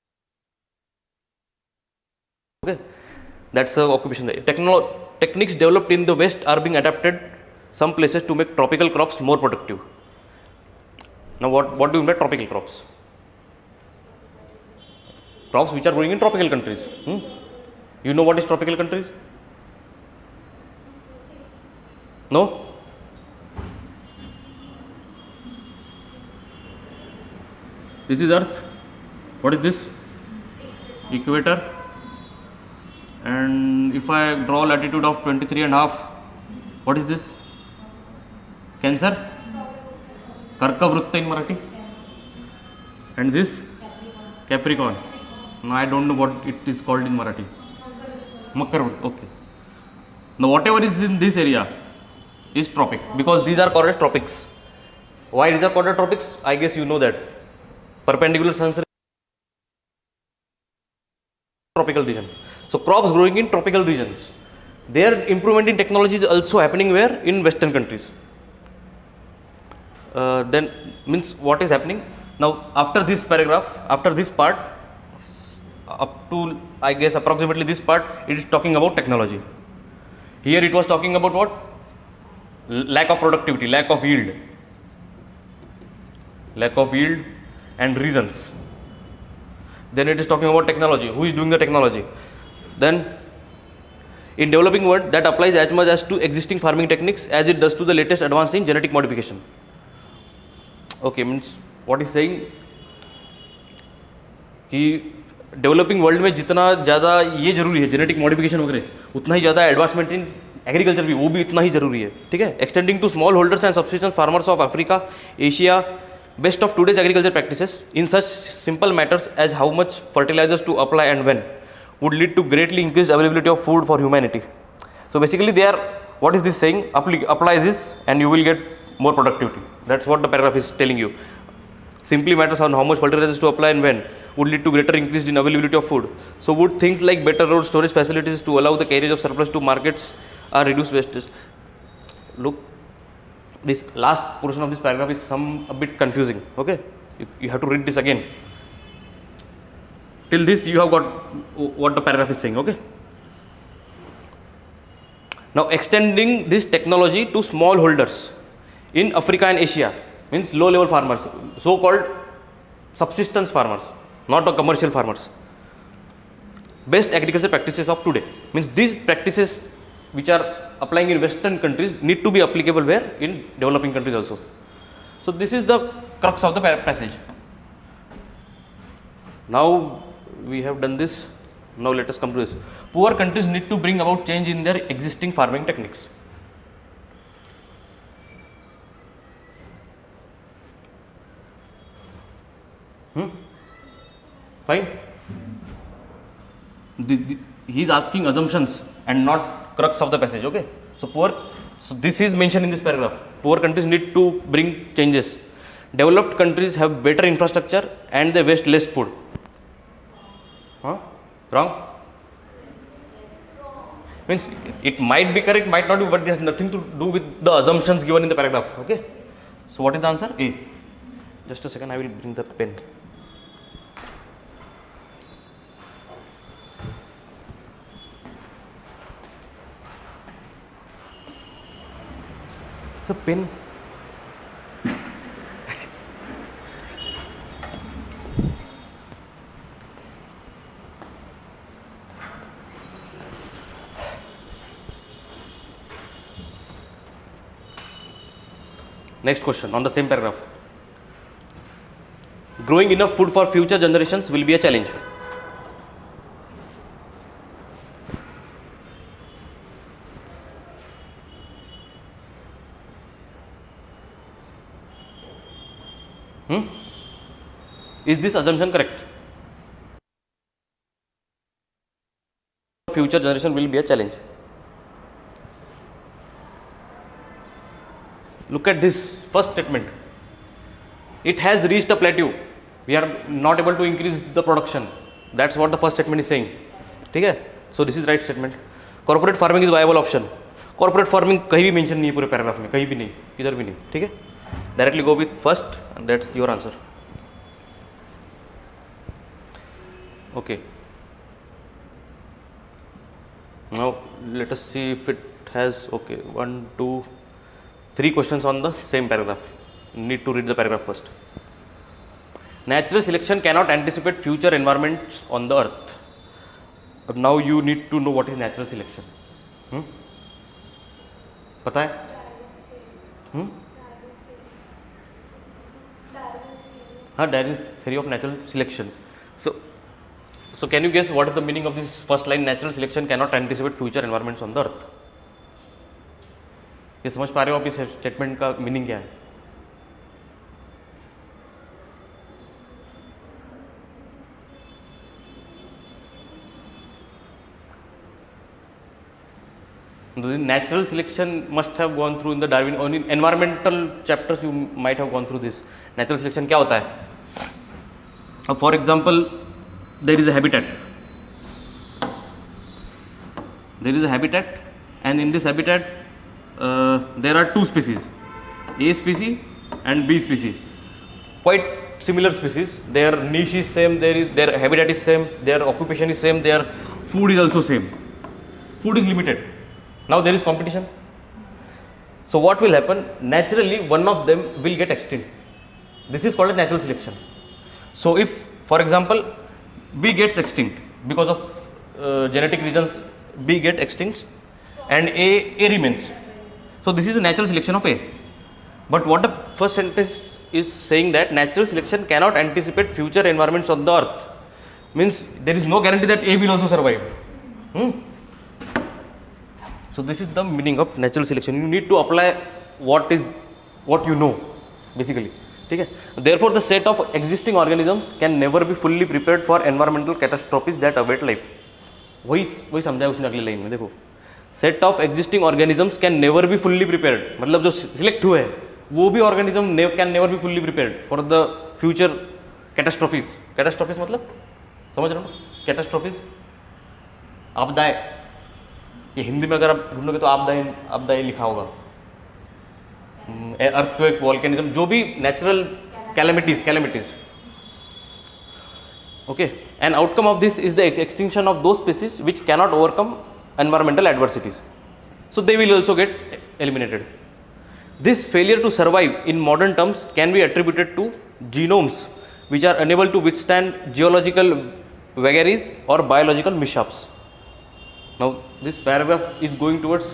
Okay, that's a occupation. Techniques developed in the West are being adapted some places to make tropical crops more productive. Now, what do you mean by tropical crops? Crops which are growing in tropical countries. You know what is tropical countries? No? This is Earth. What is this? Equator. And if I draw latitude of 23.5, what is this? Cancer? Karkavritta in Marathi. And this? Capricorn. Now I don't know what it is called in Marathi. Makar. Okay. Now whatever is in this area is tropic, because these are called as tropics. Why these are called as tropics? I guess you know that. Perpendicular sunset. Tropical region. So crops growing in tropical regions. Their improvement in technology is also happening where? In Western countries. Then means what is happening? Now after this paragraph, after this part, up to I guess approximately this part, it is talking about technology. Here it was talking about what? Lack of productivity, lack of yield. Lack of yield and reasons. Then it is talking about technology. Who is doing the technology? Then in developing world, that applies as much as to existing farming techniques as it does to the latest advance in genetic modification. Okay, means what is saying कि developing world में जितना ज़्यादा ये जरूरी है genetic modification वगैरह, उतना ही ज़्यादा एडवांसमेंट इन एग्रीकल्चर भी, वो भी इतना ही जरूरी है. ठीक है. Extending to small holders and subsistence farmers of Africa, Asia, best of today's agriculture practices in such simple matters as how much fertilizers to apply and when would lead to greatly increased availability of food for humanity. So basically they are, what is this saying? Apply this and you will get more productivity. That's what the paragraph is telling you. Simply matters on how much fertilizers to apply and when would lead to greater increase in availability of food. So would things like better road storage facilities to allow the carriage of surplus to markets or reduce wastage. Look, this last portion of this paragraph is a bit confusing. Okay, you have to read this again. Till this you have got what the paragraph is saying. Okay, now extending this technology to small holders in Africa and Asia means low level farmers, so called subsistence farmers, not the commercial farmers. Best agriculture practices of today means these practices which are applying in Western countries need to be applicable where? In developing countries also. So this is the crux of the passage. Now we have done this. Now let us come to this. Poor countries need to bring about change in their existing farming techniques. Fine. He is asking assumptions and not crux of the passage. Okay. So poor So this is mentioned in this paragraph. Poor countries need to bring changes. Developed countries have better infrastructure and they waste less food. Huh? Wrong? Means it might be correct, might not be, but it has nothing to do with the assumptions given in the paragraph. Okay. So what is the answer? A. Just a second, I will bring the pen. It's a pen. Next question on the same paragraph. Growing enough food for future generations will be a challenge. Is this assumption correct? Future generation will be a challenge. Look at this first statement. It has reached a plateau. We are not able to increase the production. That's what the first statement is saying. Okay? So this is right statement. Corporate farming is viable option. Corporate farming कहीं भी mention नहीं है पूरे paragraph में, कहीं भी नहीं, इधर भी नहीं. ठीक है? Directly go with first, and that's your answer. Okay. Now let us see if it has, okay, 1, 2, 3 questions on the same paragraph. Need to read the paragraph first. Natural selection cannot anticipate future environments on the earth. Now you need to know what is natural selection. पता है? हाँ, Darwin's theory of natural selection. So can you guess what is the meaning of this first line? Natural selection cannot anticipate future environments on the earth. ये समझ पा रहे हो आप इस स्टेटमेंट का मीनिंग क्या है? The natural selection must have gone through in the Darwin, only environmental chapters you might have gone through this. Natural selection क्या होता है? For example, there is a habitat. There is a habitat, and in this habitat there are two species, A species and B species. Quite similar species. Their niche is same. Their habitat is same. Their occupation is same. Their food is also same. Food is limited. Now there is competition. So what will happen? Naturally, one of them will get extinct. This is called a natural selection. So if, for example, B gets extinct because of genetic reasons, B get extinct and A remains. So this is the natural selection of A. But what the first sentence is saying, that natural selection cannot anticipate future environments on the earth. Means there is no guarantee that A will also survive. So this is the meaning of natural selection. You need to apply what you know, basically. Okay? Therefore, the set of existing organisms can never be fully prepared for environmental catastrophes that await life. वही समझाया उसने अगली line में. देखो, set of existing organisms can never be fully prepared. मतलब जो select हुए हैं वो भी organism can never be fully prepared for the future catastrophes. Catastrophes मतलब समझ रहे हो? कैटास्ट्रोफीज आपदाएं. ये हिंदी में अगर आप ढूंढोगे तो आपदाएं लिखा होगा. अर्थक्वेक, वोल्केनिज्म, जो भी natural calamities. Okay, an outcome of this is the extinction of those species which cannot overcome environmental adversities. So they will also get eliminated. This failure to survive in modern terms can be attributed to genomes which are unable to withstand geological vagaries or biological mishaps. Now this paragraph is going towards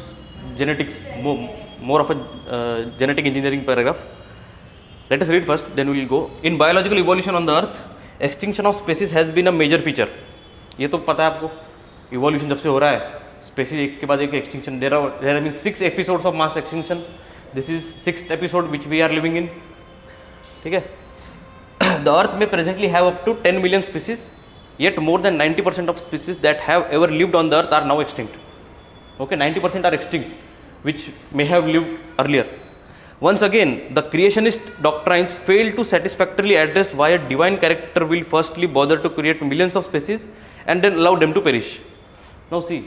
genetics, more of a genetic engineering paragraph. Let us read first, then we will go. In biological evolution on the earth, extinction of species has been a major feature. ये तो पता है आपको, evolution जब से हो रहा है, स्पेसीज एक के बाद एक extinction. There have been 6 episodes of mass extinction. This is 6th episode which we are living in. The है. द अर्थ में presently have up to 10 million species, yet more than 90% of species that have ever lived on the earth are now extinct. Okay, 90% are extinct. which may have lived earlier. Once again, the creationist doctrines fail to satisfactorily address why a divine character will firstly bother to create millions of species and then allow them to perish. Now see,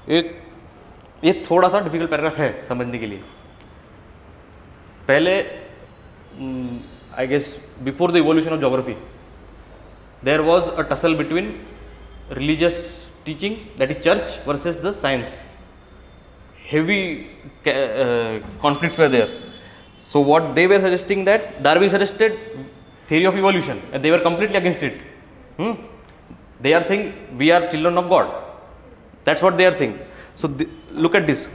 एक ये थोड़ा सा difficult paragraph है समझने के लिए. पहले I guess before the evolution of geography, there was a tussle between religious teaching, that is church, versus the science. Heavy conflicts were there. So what they were suggesting, that Darwin suggested theory of evolution and they were completely against it. They are saying we are children of God. That's what they are saying. So look at this.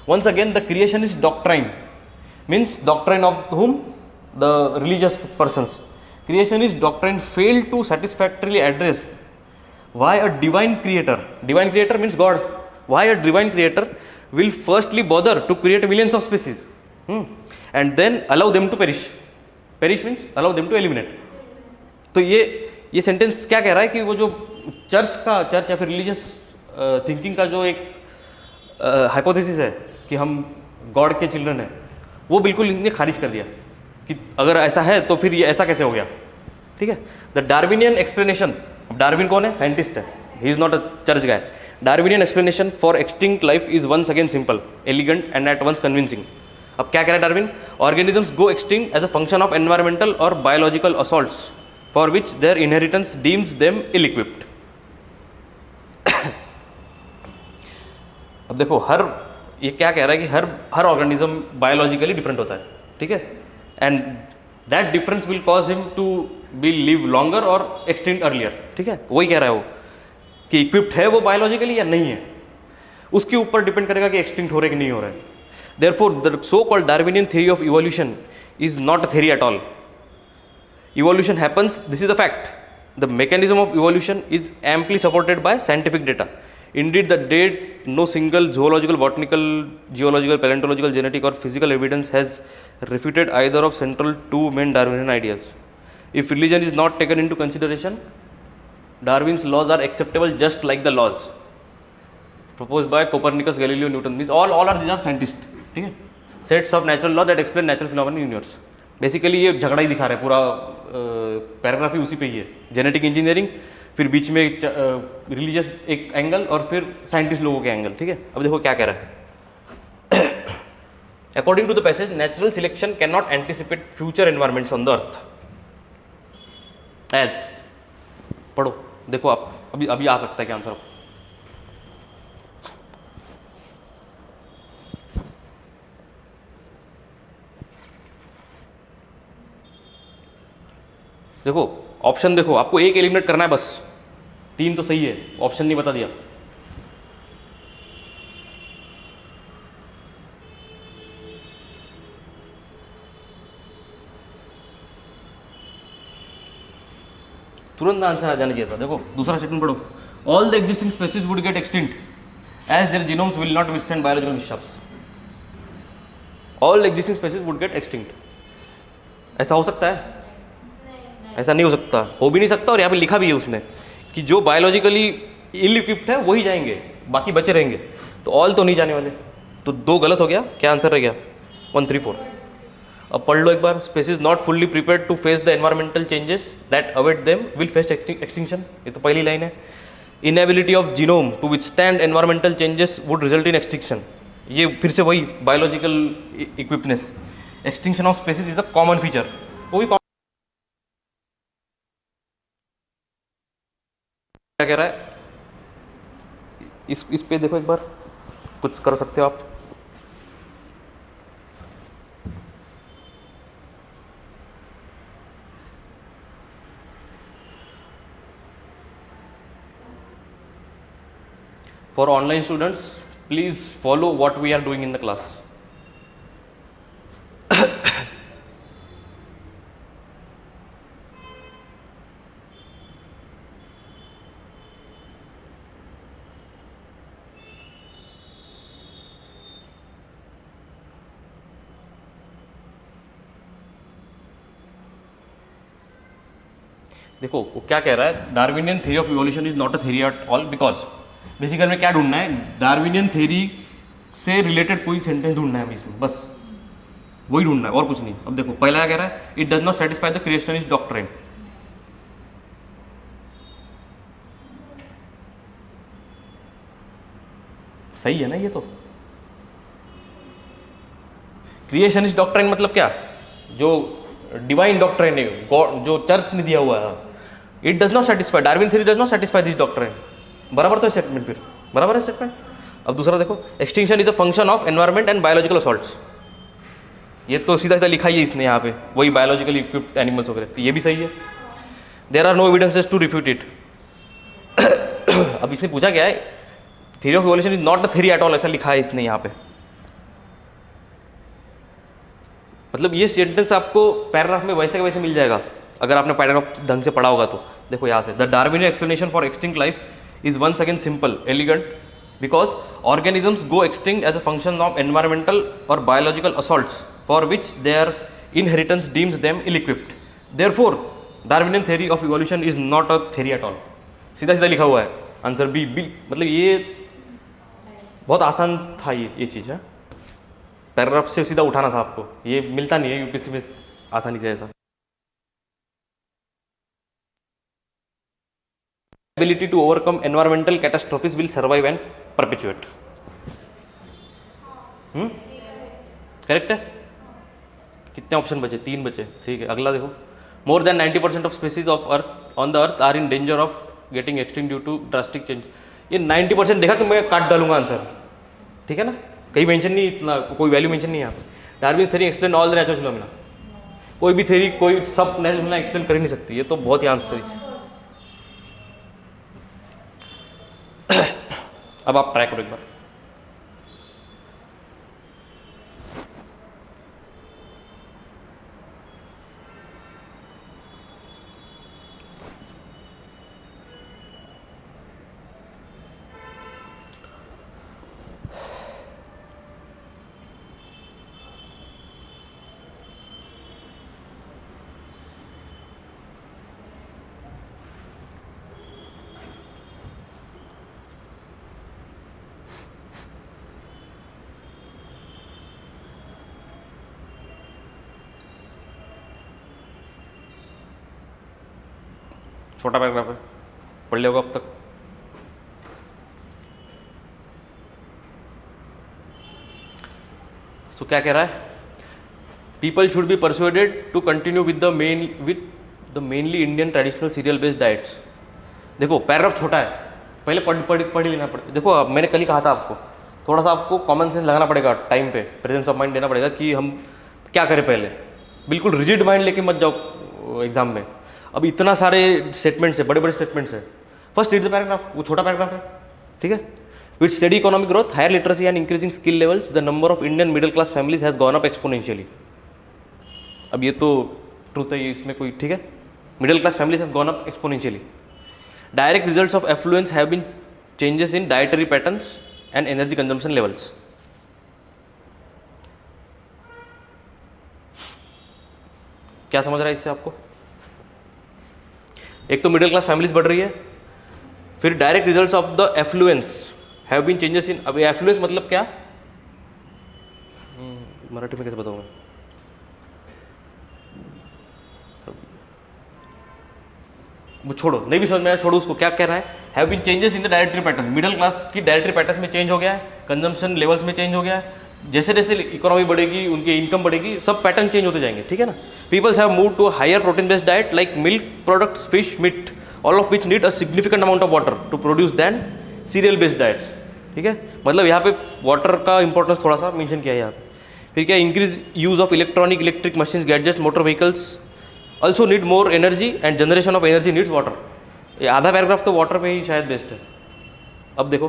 Once again, the creationist doctrine means doctrine of whom? The religious persons. Creationist doctrine failed to satisfactorily address why a divine creator means God, why a divine creator will firstly bother to create millions of species and then allow them to perish. Perish means allow them to eliminate. तो ये sentence क्या कह रहा है कि वो जो church या फिर रिलीजियस थिंकिंग का जो एक हाइपोथेसिस है कि हम गॉड के चिल्ड्रन हैं, वो बिल्कुल इन्होंने खारिज कर दिया कि अगर ऐसा है तो फिर ये ऐसा कैसे हो गया. ठीक है. द डार्विनियन एक्सप्लेनेशन, डार्विन कौन है? साइंटिस्ट है, he is not a church guy. Darwinian explanation for extinct life is once again simple, elegant and at once convincing. अब क्या कह रहा है Darwin? Organisms go extinct as a function of environmental और biological assaults for which their inheritance deems them ill equipped. अब देखो, ये क्या कह रहा है कि हर ऑर्गेनिज्म बायोलॉजिकली डिफरेंट होता है. ठीक है. And that difference will cause him to be live longer और एक्सटिंक्ट अर्लियर. ठीक है. वही कह रहा है वो कि इक्विप्ड है वो बायोलॉजिकली या नहीं है, उसके ऊपर डिपेंड करेगा कि एक्सटिंक्ट हो रहे कि नहीं हो रहे. Therefore the so called Darwinian theory of evolution is not a theory at all. Evolution happens, this is a fact. The mechanism of evolution is amply supported by scientific data. Indeed, the date no single zoological, botanical, geological, paleontological, genetic or physical evidence has refuted either of central two main Darwinian ideas. If religion is not taken into consideration, Darwin's laws are acceptable just like the laws proposed by Copernicus, Galileo, Newton. These all are these are scientists. ठीक है. Sets of natural law that explain natural phenomena in the universe. Basically ये झगड़ा ही दिखा रहा है, पूरा paragraph ही उसी पे ही है. जेनेटिक इंजीनियरिंग, फिर बीच में रिलीजियस एक एंगल और फिर साइंटिस्ट लोगों के एंगल. ठीक है. अब देखो क्या कह रहा है. According to the passage, natural selection can not anticipate future environments on the earth as. पढ़ो, देखो आप अभी आ सकता है क्या आंसर. देखो ऑप्शन, देखो आपको एक एलिमिनेट करना है बस. 3 तो सही है, ऑप्शन नहीं बता दिया. तुरंत आंसर आ जाना चाहिए था. देखो दूसरा स्टेटमेंट पढ़ो. All the existing species would get extinct as their genomes will not withstand biological mishaps. All existing species would get extinct. ऐसा हो सकता है? ऐसा नहीं हो सकता, हो भी नहीं सकता. और यहाँ पे लिखा भी है उसने कि जो बायोलॉजिकली इल इक्विप्ड है वही जाएंगे, बाकी बचे रहेंगे. तो ऑल तो नहीं जाने वाले. तो 2 गलत हो गया. क्या आंसर रह गया? 1, 3, 4. अब पढ़ लो एक बार. Species not fully prepared to face the environmental changes that await them will face extinction. ये तो पहली लाइन है. Inability of genome to withstand environmental changes would result in extinction. ये फिर से वही biological equipness. Extinction of species is a common feature. वो भी क्या कह रहा है इस पे देखो एक बार, कुछ कर सकते हो आप. For online students, please follow what we are doing in the class. देखो वो क्या कह रहा है. Darwinian theory of evolution is not a theory at all because basically में क्या ढूंढना है. डार्विनियन थ्योरी से रिलेटेड कोई सेंटेंस ढूंढना है हमें इसमें, बस वही ढूंढना है और कुछ नहीं। अब देखो पहला क्या कह रहा है, it does not satisfy the creationist doctrine. सही है ना ये तो। क्रिएशनिस्ट डॉक्ट्रिन मतलब क्या, जो डिवाइन डॉक्ट्रिन है, गॉड जो चर्च ने दिया हुआ है, it does not satisfy, Darwin theory does not satisfy this doctrine. बराबर तो स्टेटमेंट, फिर बराबर है स्टेटमेंट। अब दूसरा देखो, extinction is a function of environment and biological assaults. ये तो सीधा सीधा लिखा ही है इसने यहाँ पे, वही बायोलॉजिकली इक्विप्ड एनिमल्स वगैरह, तो ये भी सही है। There are no evidences to refute it. अब इसने पूछा क्या है, theory of evolution is not a theory at all, ऐसा लिखा है इसने यहाँ पे। मतलब ये सेंटेंस आपको पैराग्राफ में वैसे का वैसे मिल जाएगा अगर आपने पैराग्राफ ढंग से पढ़ा होगा तो। देखो यहाँ से, the Darwinian explanation for extinct life is once again simple, elegant, because organisms go extinct as a function of environmental और biological assaults for which their inheritance deems them ill equipped. Therefore Darwinian theory of evolution is not a theory at all. सीधा सीधा लिखा हुआ है answer B. मतलब ये बहुत आसान था ये चीज़ है, पैराग्राफ से सीधा उठाना था आपको, ये मिलता नहीं है यूपीएससी में आसानी से ऐसा। Ability to overcome environmental catastrophes will survive and perpetuate. Correct है। कितने ऑप्शन बचे, 3 बचे, ठीक है। अगला देखो, more than 90% of species of earth on the earth are in danger of getting extinct due to drastic change. ये 90% देखा कि मैं काट डालूंगा आंसर, ठीक है ना, कहीं मेंशन नहीं, इतना कोई वैल्यू मेंशन नहीं है यहाँ पे। Darwin theory explain all the natural phenomena, कोई भी थ्योरी कोई सब नेचुरल फिनोमेना एक्सप्लेन कर ही नहीं सकती, ये तो बहुत ही आंसर है। अब आप ट्राई करो एक बार। छोटा पैराग्राफ है, पढ़ लिया होगा अब तक। सो क्या कह रहा है, people should be persuaded to continue with the mainly Indian traditional cereal based diets. देखो पैराग्राफ छोटा है, पहले पढ़ लेना पड़ेगा। देखो अब मैंने कल ही कहा था आपको, थोड़ा सा आपको कॉमन सेंस लगाना पड़ेगा, टाइम पे प्रेजेंस ऑफ माइंड देना पड़ेगा कि हम क्या करें। पहले बिल्कुल रिजिड माइंड लेके मत जाओ एग्जाम में। अब इतना सारे स्टेटमेंट्स है, बड़े बड़े स्टेटमेंट्स है। फर्स्ट रीड द पैराग्राफ, वो छोटा पैराग्राफ है, ठीक है। With study economic growth, higher literacy and increasing skill levels, the number of Indian middle class families has gone up exponentially. अब ये तो ट्रूथ है, ये इसमें कोई, ठीक है। Middle class families has gone up exponentially. Direct results of affluence have been changes in dietary patterns and energy consumption levels. क्या समझ रहा है इससे आपको? एक तो मिडिल क्लास फैमिलीज बढ़ रही है, फिर direct results of the affluence have been changes in. अब एफ्लुएंस मतलब क्या, मराठी में कैसे बताऊंगा, वो छोड़ो, नहीं भी समझ में आया छोड़ो उसको। क्या कह रहा है, have been changes in the directory pattern, middle class की डायरेक्टरी पैटर्न में चेंज हो गया है, कंजम्पशन लेवल्स में चेंज हो गया है। जैसे जैसे इकोनॉमी बढ़ेगी, उनकी इनकम बढ़ेगी, सब पैटर्न चेंज होते जाएंगे, ठीक है ना। Peoples have move to higher protein based diet like milk products, fish, meat, all of which need a significant amount of water to produce than cereal based diets, ठीक है। मतलब यहाँ पे वाटर का इंपॉर्टेंस थोड़ा सा मेंशन किया है यहाँ पे। फिर क्या, increase use of electric machines, gadgets, motor vehicles also need more energy and generation of energy needs water. ये आधा पैराग्राफ तो वाटर पे ही शायद बेस्ट है। अब देखो,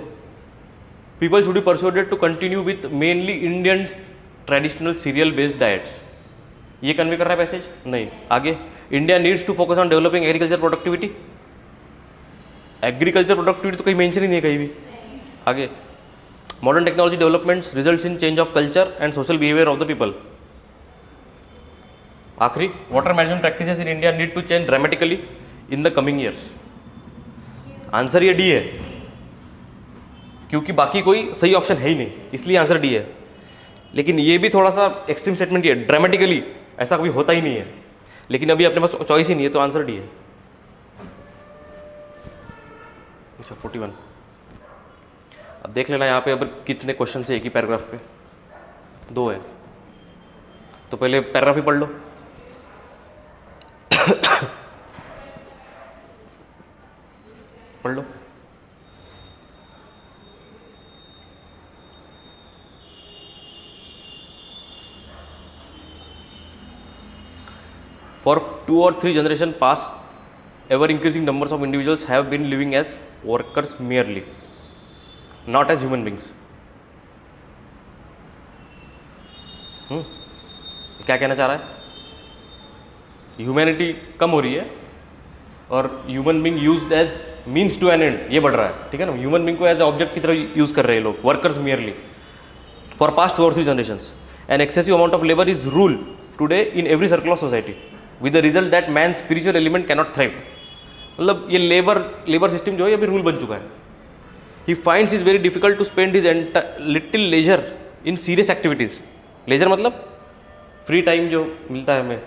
people should be persuaded to continue with mainly Indian traditional cereal based diets. ये convey कर रहा है पैसेज? नहीं। आगे, India needs to focus on developing agriculture productivity. Agriculture productivity तो कहीं मेंशन ही नहीं है कहीं भी। आगे, modern technology developments results in change of culture and social behaviour of the people. आखिरी, water management practices in India need to change dramatically in the coming years. Answer ये डी है। क्योंकि बाकी कोई सही ऑप्शन है ही नहीं, इसलिए आंसर डी है। लेकिन ये भी थोड़ा सा एक्सट्रीम स्टेटमेंट है, ड्रामेटिकली ऐसा कभी होता ही नहीं है, लेकिन अभी अपने पास चॉइस ही नहीं है, तो आंसर डी है। अच्छा 41। अब देख लेना यहाँ पे अब कितने क्वेश्चन है एक ही पैराग्राफ पे, 2 है, तो पहले पैराग्राफ ही पढ़ लो। पढ़ लो। For 2 or 3 generations past, ever increasing numbers of individuals have been living as workers merely, not as human beings. क्या कहना चाह रहा है? ह्यूमैनिटी कम हो रही है और human being used as means to an end, ये बढ़ रहा है, ठीक है ना। ह्यूमन बींग को एज ऑब्जेक्ट की तरह यूज कर रहे हैं लोग, workers merely, for past 2 or 3 generations. An excessive amount of labor is rule today in every circle of society, with the result that man's spiritual element cannot thrive. मतलब ये labour system जो है ये भी रूल बन चुका है. He finds it very difficult to spend his little leisure in serious activities. Leisure मतलब फ्री टाइम जो मिलता है हमें,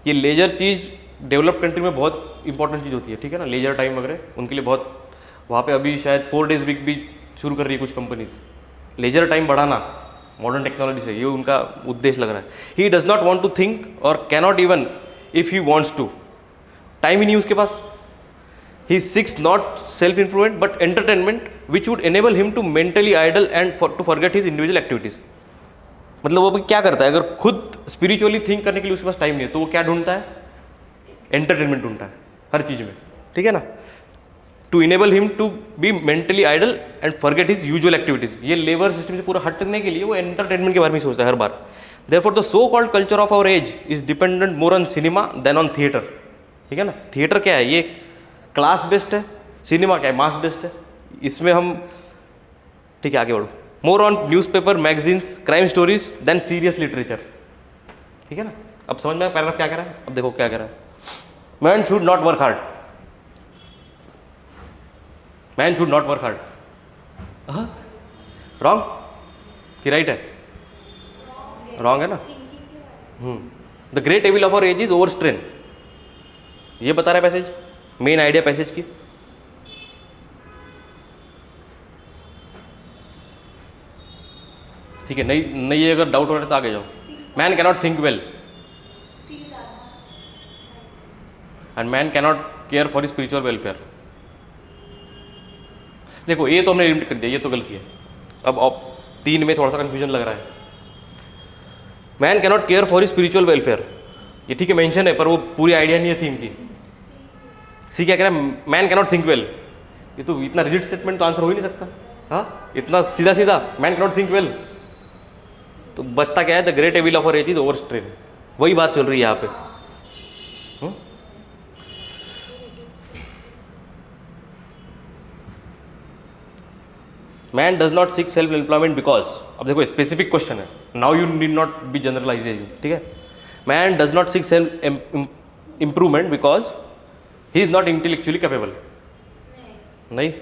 ये लेजर चीज़ डेवलप कंट्री में बहुत इंपॉर्टेंट चीज़ होती है, ठीक है ना. लेजर टाइम वगैरह उनके लिए बहुत, वहाँ पे अभी शायद 4 days वीक भी शुरू कर रही है कुछ कंपनीज. लेजर टाइम बढ़ाना मॉडर्न टेक्नोलॉजी से, ये उनका उद्देश्य लग रहा है. He does not want to think और cannot even if he wants to. Time ही नहीं उसके पास. He seeks not self improvement but entertainment which would enable him to mentally idle and to forget his individual activities. मतलब वो क्या करता है, अगर खुद स्पिरिचुअली थिंक करने के लिए उसके पास टाइम नहीं है तो वो क्या ढूंढता है, एंटरटेनमेंट ढूंढता है हर चीज़ में, ठीक है ना. To enable him to be mentally idle and forget his usual activities. ये लेबर सिस्टम से पूरा हटने के लिए वो एंटरटेनमेंट के बारे में सोचता है हर बार. Therefore the so called culture of our age is dependent more on cinema than on theatre. ठीक है ना. थिएटर क्या है, ये क्लास बेस्ड है. सिनेमा क्या है, मास बेस्ड है. इसमें हम, ठीक है आगे बढ़ो, more on newspaper, magazines, crime stories than serious literature. ठीक है ना. अब समझ में पैराग्राफ क्या कह रहा है. अब देखो क्या कह रहा है. Man should not work hard. Man should not work hard. Wrong कि राइट है? रॉन्ग है ना. The great evil of our age is overstrain. ये बता रहा है पैसेज, मेन आइडिया पैसेज की. ठीक है. नहीं अगर डाउट हो रहा है तो आगे जाओ. Man cannot think well and man cannot care for spiritual welfare. देखो ये तो हमने लिमिट कर दिया, ये तो गलती है. अब 3 में थोड़ा सा कंफ्यूजन लग रहा है. Man cannot care for spiritual welfare, ये ठीक है मेंशन है, पर वो पूरी आइडिया नहीं है थीम की. सी क्या कह रहा है, मैन कैनॉट थिंक वेल. ये तो इतना रिजिड स्टेटमेंट तो आंसर हो ही नहीं सकता. हाँ, इतना सीधा सीधा मैन कैनॉट थिंक वेल. तो बचता क्या है, the great evil of our age is overstrain. वही बात चल रही है यहाँ पे. Man does not seek self employment because, अब देखो स्पेसिफिक क्वेश्चन है, now you need not be generalization. ठीक है. Man does not seek self improvement because he is not intellectually capable. नहीं,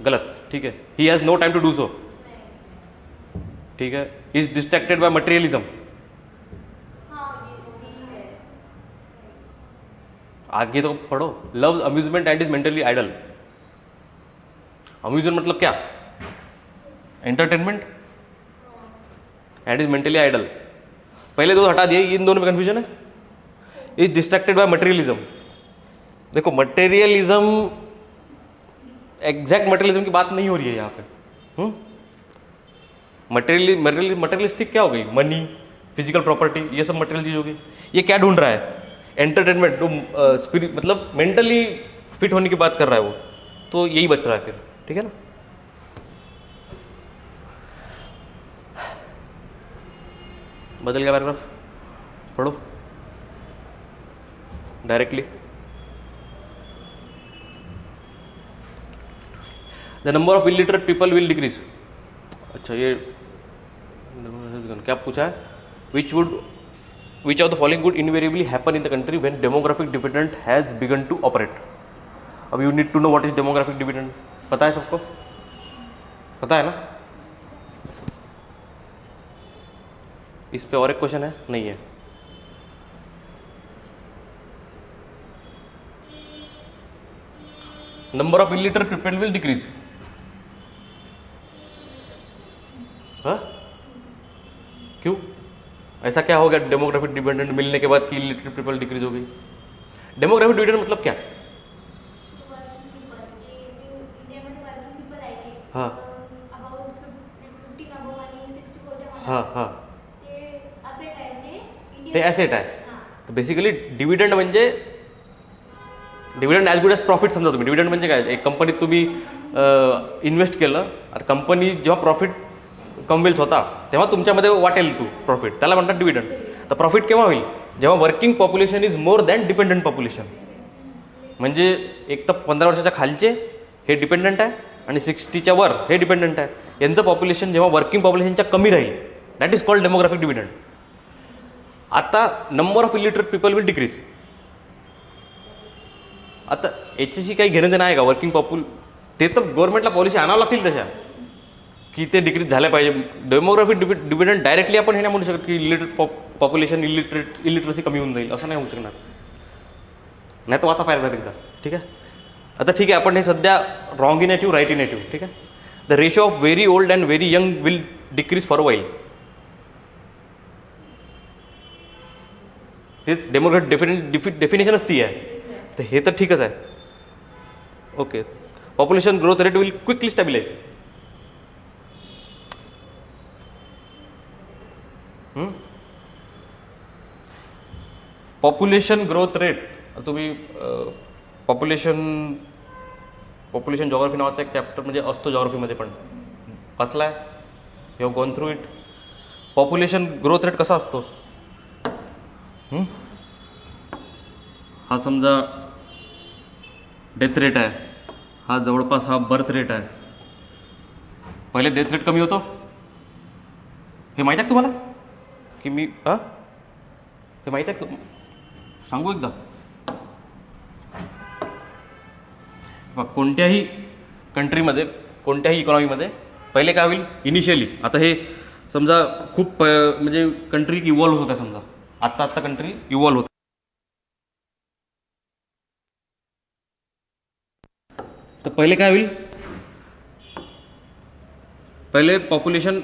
गलत. ठीक है. He has no time to do so. ठीक है. He is distracted by materialism. आगे तो पढ़ो. Loves amusement and is mentally idle. Amusement मतलब क्या, entertainment, and is mentally idle. पहले दो हटा दिए, इन दोनों में कंफ्यूजन है. Is distracted by materialism. देखो मटेरियलिज्म, एग्जैक्ट मटेरियलिज्म की बात नहीं हो रही है यहाँ पे. मटेरियलिस्टिक क्या हो गई, मनी, फिजिकल प्रॉपर्टी, ये सब मटेरियल चीज होगी. ये क्या ढूंढ रहा है, एंटरटेनमेंट, स्पिरिट, मतलब मेंटली फिट होने की बात कर रहा है वो. तो यही बच रहा है फिर. ठीक है ना. बदल गया पैराग्राफ, पढ़ो directly. The number of illiterate people will decrease. अच्छा ये क्या पूछा है, which of the following would invariably happen in the country when demographic dividend has begun to operate. अब you need to know what is demographic dividend. पता है सबको. पता है ना? इस पे और एक क्वेश्चन है? नहीं है। Number of illiterate people will decrease. हाँ, क्यों? ऐसा क्या हो गया डेमोग्राफिक डिपेंडेंट मिलने के बाद कि इलिटरेट पीपल डिक्रीज हो गई? डेमोग्राफिक डिपेंडेंट मतलब क्या? हाँ हाँ हाँ, ते ॲसेट आहे. तर बेसिकली डिव्हिडंड म्हणजे dividend as good as profit समजा तुम्ही. डिव्हिडंड म्हणजे काय? एक कंपनीत तुम्ही इन्व्हेस्ट केलं, आता कंपनी जेव्हा प्रॉफिट कमवेल स्वतः तेव्हा तुमच्यामध्ये वाटेल तू प्रॉफिट, त्याला म्हणतात डिव्हिडंड. तर प्रॉफिट केव्हा होईल? जेव्हा working population is more than dependent population. म्हणजे एक तर 15 वर्षाच्या खालचे हे डिपेंडंट आहे आणि 60च्या वर हे डिपेंडंट आहे. यांचं पॉप्युलेशन जेव्हा वर्किंग पॉप्युलेशनच्या कमी राहील, that is called demographic dividend. आता number of illiterate people will decrease. आता याच्याशी काही घेणं देणं आहे का? वर्किंग ते तर गव्हर्नमेंटला पॉलिसी आणावं लागतील तशा की ते डिक्रीज झाल्या पाहिजे. डेमोग्राफिक डिपेंडंट डायरेक्टली आपण हे नाही म्हणू शकत की पॉप्युलेशन इलिटरसी कमी होऊन जाईल, असं नाही होऊ शकणार. नाही तर वाचा पाहिजे एकदा. ठीक आहे. आता ठीक आहे, आपण हे सध्या रॉंग इनेटिव्ह राईट इनेटिव्ह. ठीक आहे. The ratio of very old and very young will decrease for वाईल. ते डेमोग्राफिक डेफिनेशनच ती आहे. तर हे तर ठीकच आहे. Okay. Population growth rate will quickly stabilise. Population growth rate, तुम्ही पॉप्युलेशन जॉग्राफी नावाचा एक चॅप्टर म्हणजे असतो जॉग्राफीमध्ये पण वाचला आहे. You have gone through it. Population growth rate कसा असतो? हा समजा डेथ रेट आहे, हा जवळपास हा बर्थ रेट आहे. पहिले डेथ रेट कमी होतो, हे माहीत आहे तुम्हाला की मी हे माहीत आहे? सांगू एकदा. कोणत्याही कंट्रीमध्ये, कोणत्याही इकॉनॉमीमध्ये पहिले काय होईल इनिशियली. आता हे समजा खूप म्हणजे कंट्री इव्हॉल्व्ह होत आहे, समजा आत्ता कंट्री इव्हॉल्व्ह होत. तर पहिले काय होईल? पहिले पॉप्युलेशन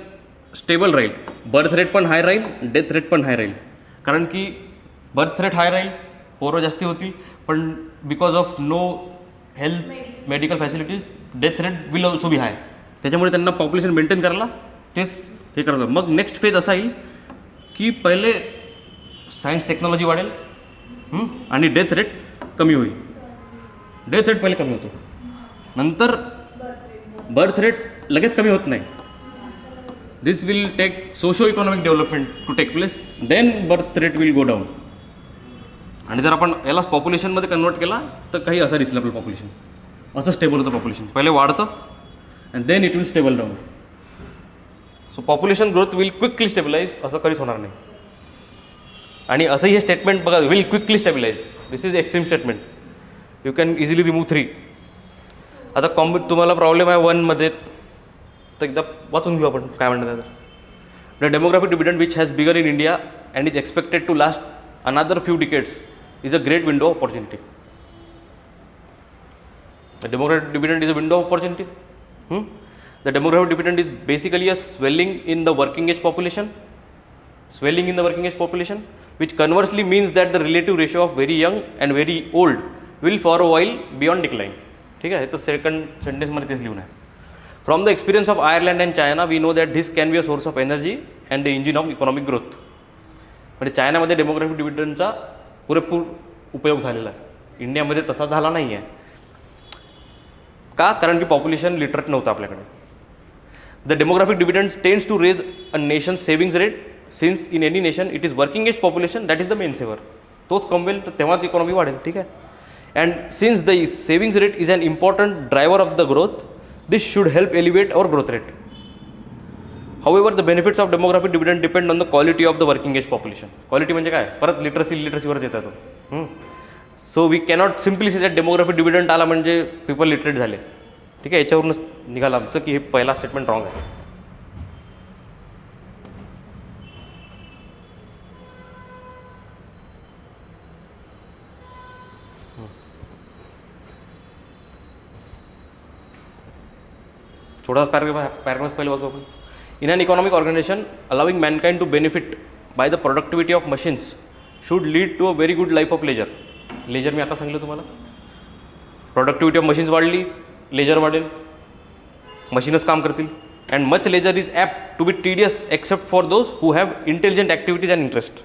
स्टेबल राहील, बर्थ रेट पण हाय राहील, डेथ रेट पण हाय राहील. कारण की बर्थ रेट हाय राहील, पोरं जास्ती होतील, पण because of no health medical facilities death rate will also be high. त्याच्यामुळे त्यांना पॉप्युलेशन मेंटेन करायला तेच हे करायचं. मग नेक्स्ट फेज असा येईल की पहिले सायन्स टेक्नॉलॉजी वाढेल आणि डेथ रेट कमी होईल. डेथ रेट पहिले कमी होतो, नंतर बर्थ रेट लगेच कमी होत नाही. This will take socio economic development to take place, then birth rate will go down. आणि जर आपण यालाच पॉप्युलेशनमध्ये कन्वर्ट केला तर काही असं दिसलं आपलं पॉप्युलेशन असं स्टेबल होतं. पॉप्युलेशन पहिले वाढतं and then it will stable down. So population growth will quickly stabilize, असं कधीच होणार नाही. आणि असं हे स्टेटमेंट बघा, will quickly stabilize, this is extreme statement. You can easily remove 3. आता तुम्हाला प्रॉब्लेम आहे 1मध्ये, तर एकदा वाचून घेऊ आपण काय म्हणतात. The demographic dividend which has begun in India and is expected to last another few decades is a great window of opportunity. The demographic dividend is a window of opportunity. The demographic dividend is basically a swelling in the working age population, which conversely means that the relative ratio of very young and very old will for a while be on decline. ठीक आहे, तर second सेंटेन्समध्ये तेच लिहून आहे. From the experience of Ireland and China we know that this can be a source of energy and the engine of economic growth. म्हणजे चायनामध्ये demographic डिव्हिडंडचा पुरेपूर उपयोग झालेला आहे. इंडियामध्ये तसा झाला नाही आहे. का? कारण की पॉप्युलेशन लिटरेट नव्हतं आपल्याकडे. The demographic dividend tends to raise a nation's savings rate, since in any nation it is working age population that is the main saver. तोच कमवेल तर तेव्हाच इकॉनॉमी वाढेल. ठीक आहे. And since the savings rate is an important driver of the growth, this should help elevate our growth rate. However, the benefits of demographic dividend depend on the quality of the working age population. Quality म्हणजे काय? परत लिटरसीवरच येतात तो. So we cannot simply say that demographic dividend आला म्हणजे people literate झाले. ठीक आहे, याच्यावरूनच निघालं आमचं की हे पहिला स्टेटमेंट रॉंग आहे. छोटासा पॅराग्राफ पहिले वाचू आपण. In an economic organization allowing mankind to benefit by the productivity of machines should lead to a very good life of leisure. Leisure मी आता सांगितलं तुम्हाला, प्रोडक्टिव्हिटी ऑफ मशीन्स वाढली, लेजर वाढेल, मशीनच काम करतील. And much leisure is apt to be tedious except for those who have intelligent activities and interest.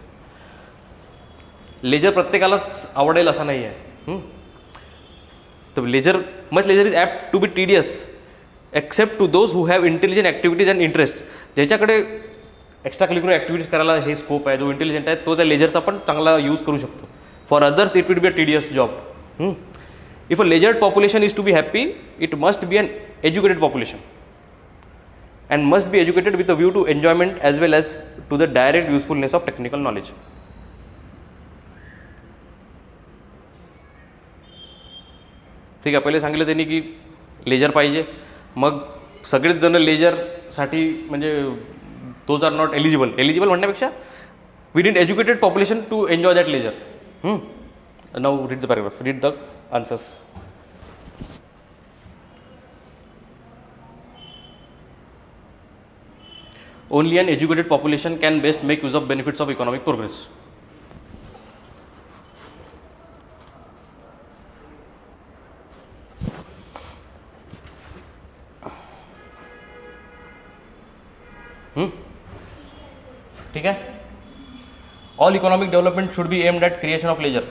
Leisure प्रत्येकालाच आवडेल असं नाही आहे. तर much leisure is apt to be tedious except to those who have intelligent activities and interest. ज्याच्याकडे extracurricular activities करायला हे scope आहे, जो इंटेलिजंट आहे, तो त्या लेजरचा पण चांगला यूज करू शकतो. For others it will be a tedious job. If a leisured population is to be happy it must be an educated population and must be educated with a view to enjoyment as well as to the direct usefulness of technical knowledge. ठीक आहे, पहिले सांगितलं त्यांनी की laser पाहिजे, मग सगळेच जण लेजरसाठी म्हणजे those are not eligible. Eligible म्हणण्यापेक्षा we need educated population to enjoy that leisure. Now read the paragraph, read the answers. Only an educated population can best make use of benefits of economic progress. ठीक आहे. All economic development should be aimed at creation of leisure.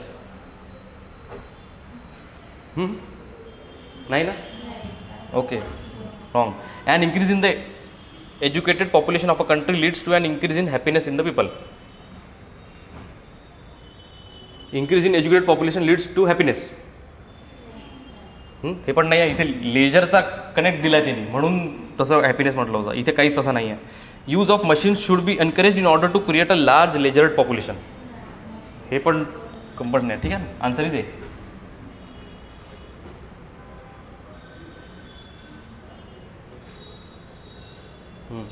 नाही ना, okay, wrong. And increase in the educated population of a country leads to an increase in happiness in the people. Increase in educated population leads to happiness. हे पण नाही आहे, इथे लेजरचा connect दिला आहे त्यांनी म्हणून तसं हॅपीनेस म्हटलं होतं. इथे काहीच तसं नाही आहे. Use of machines should be encourage in order to create a large leisured population. हे पण कंपल्ट नाही. ठीक आहे, आन्सर इज ए.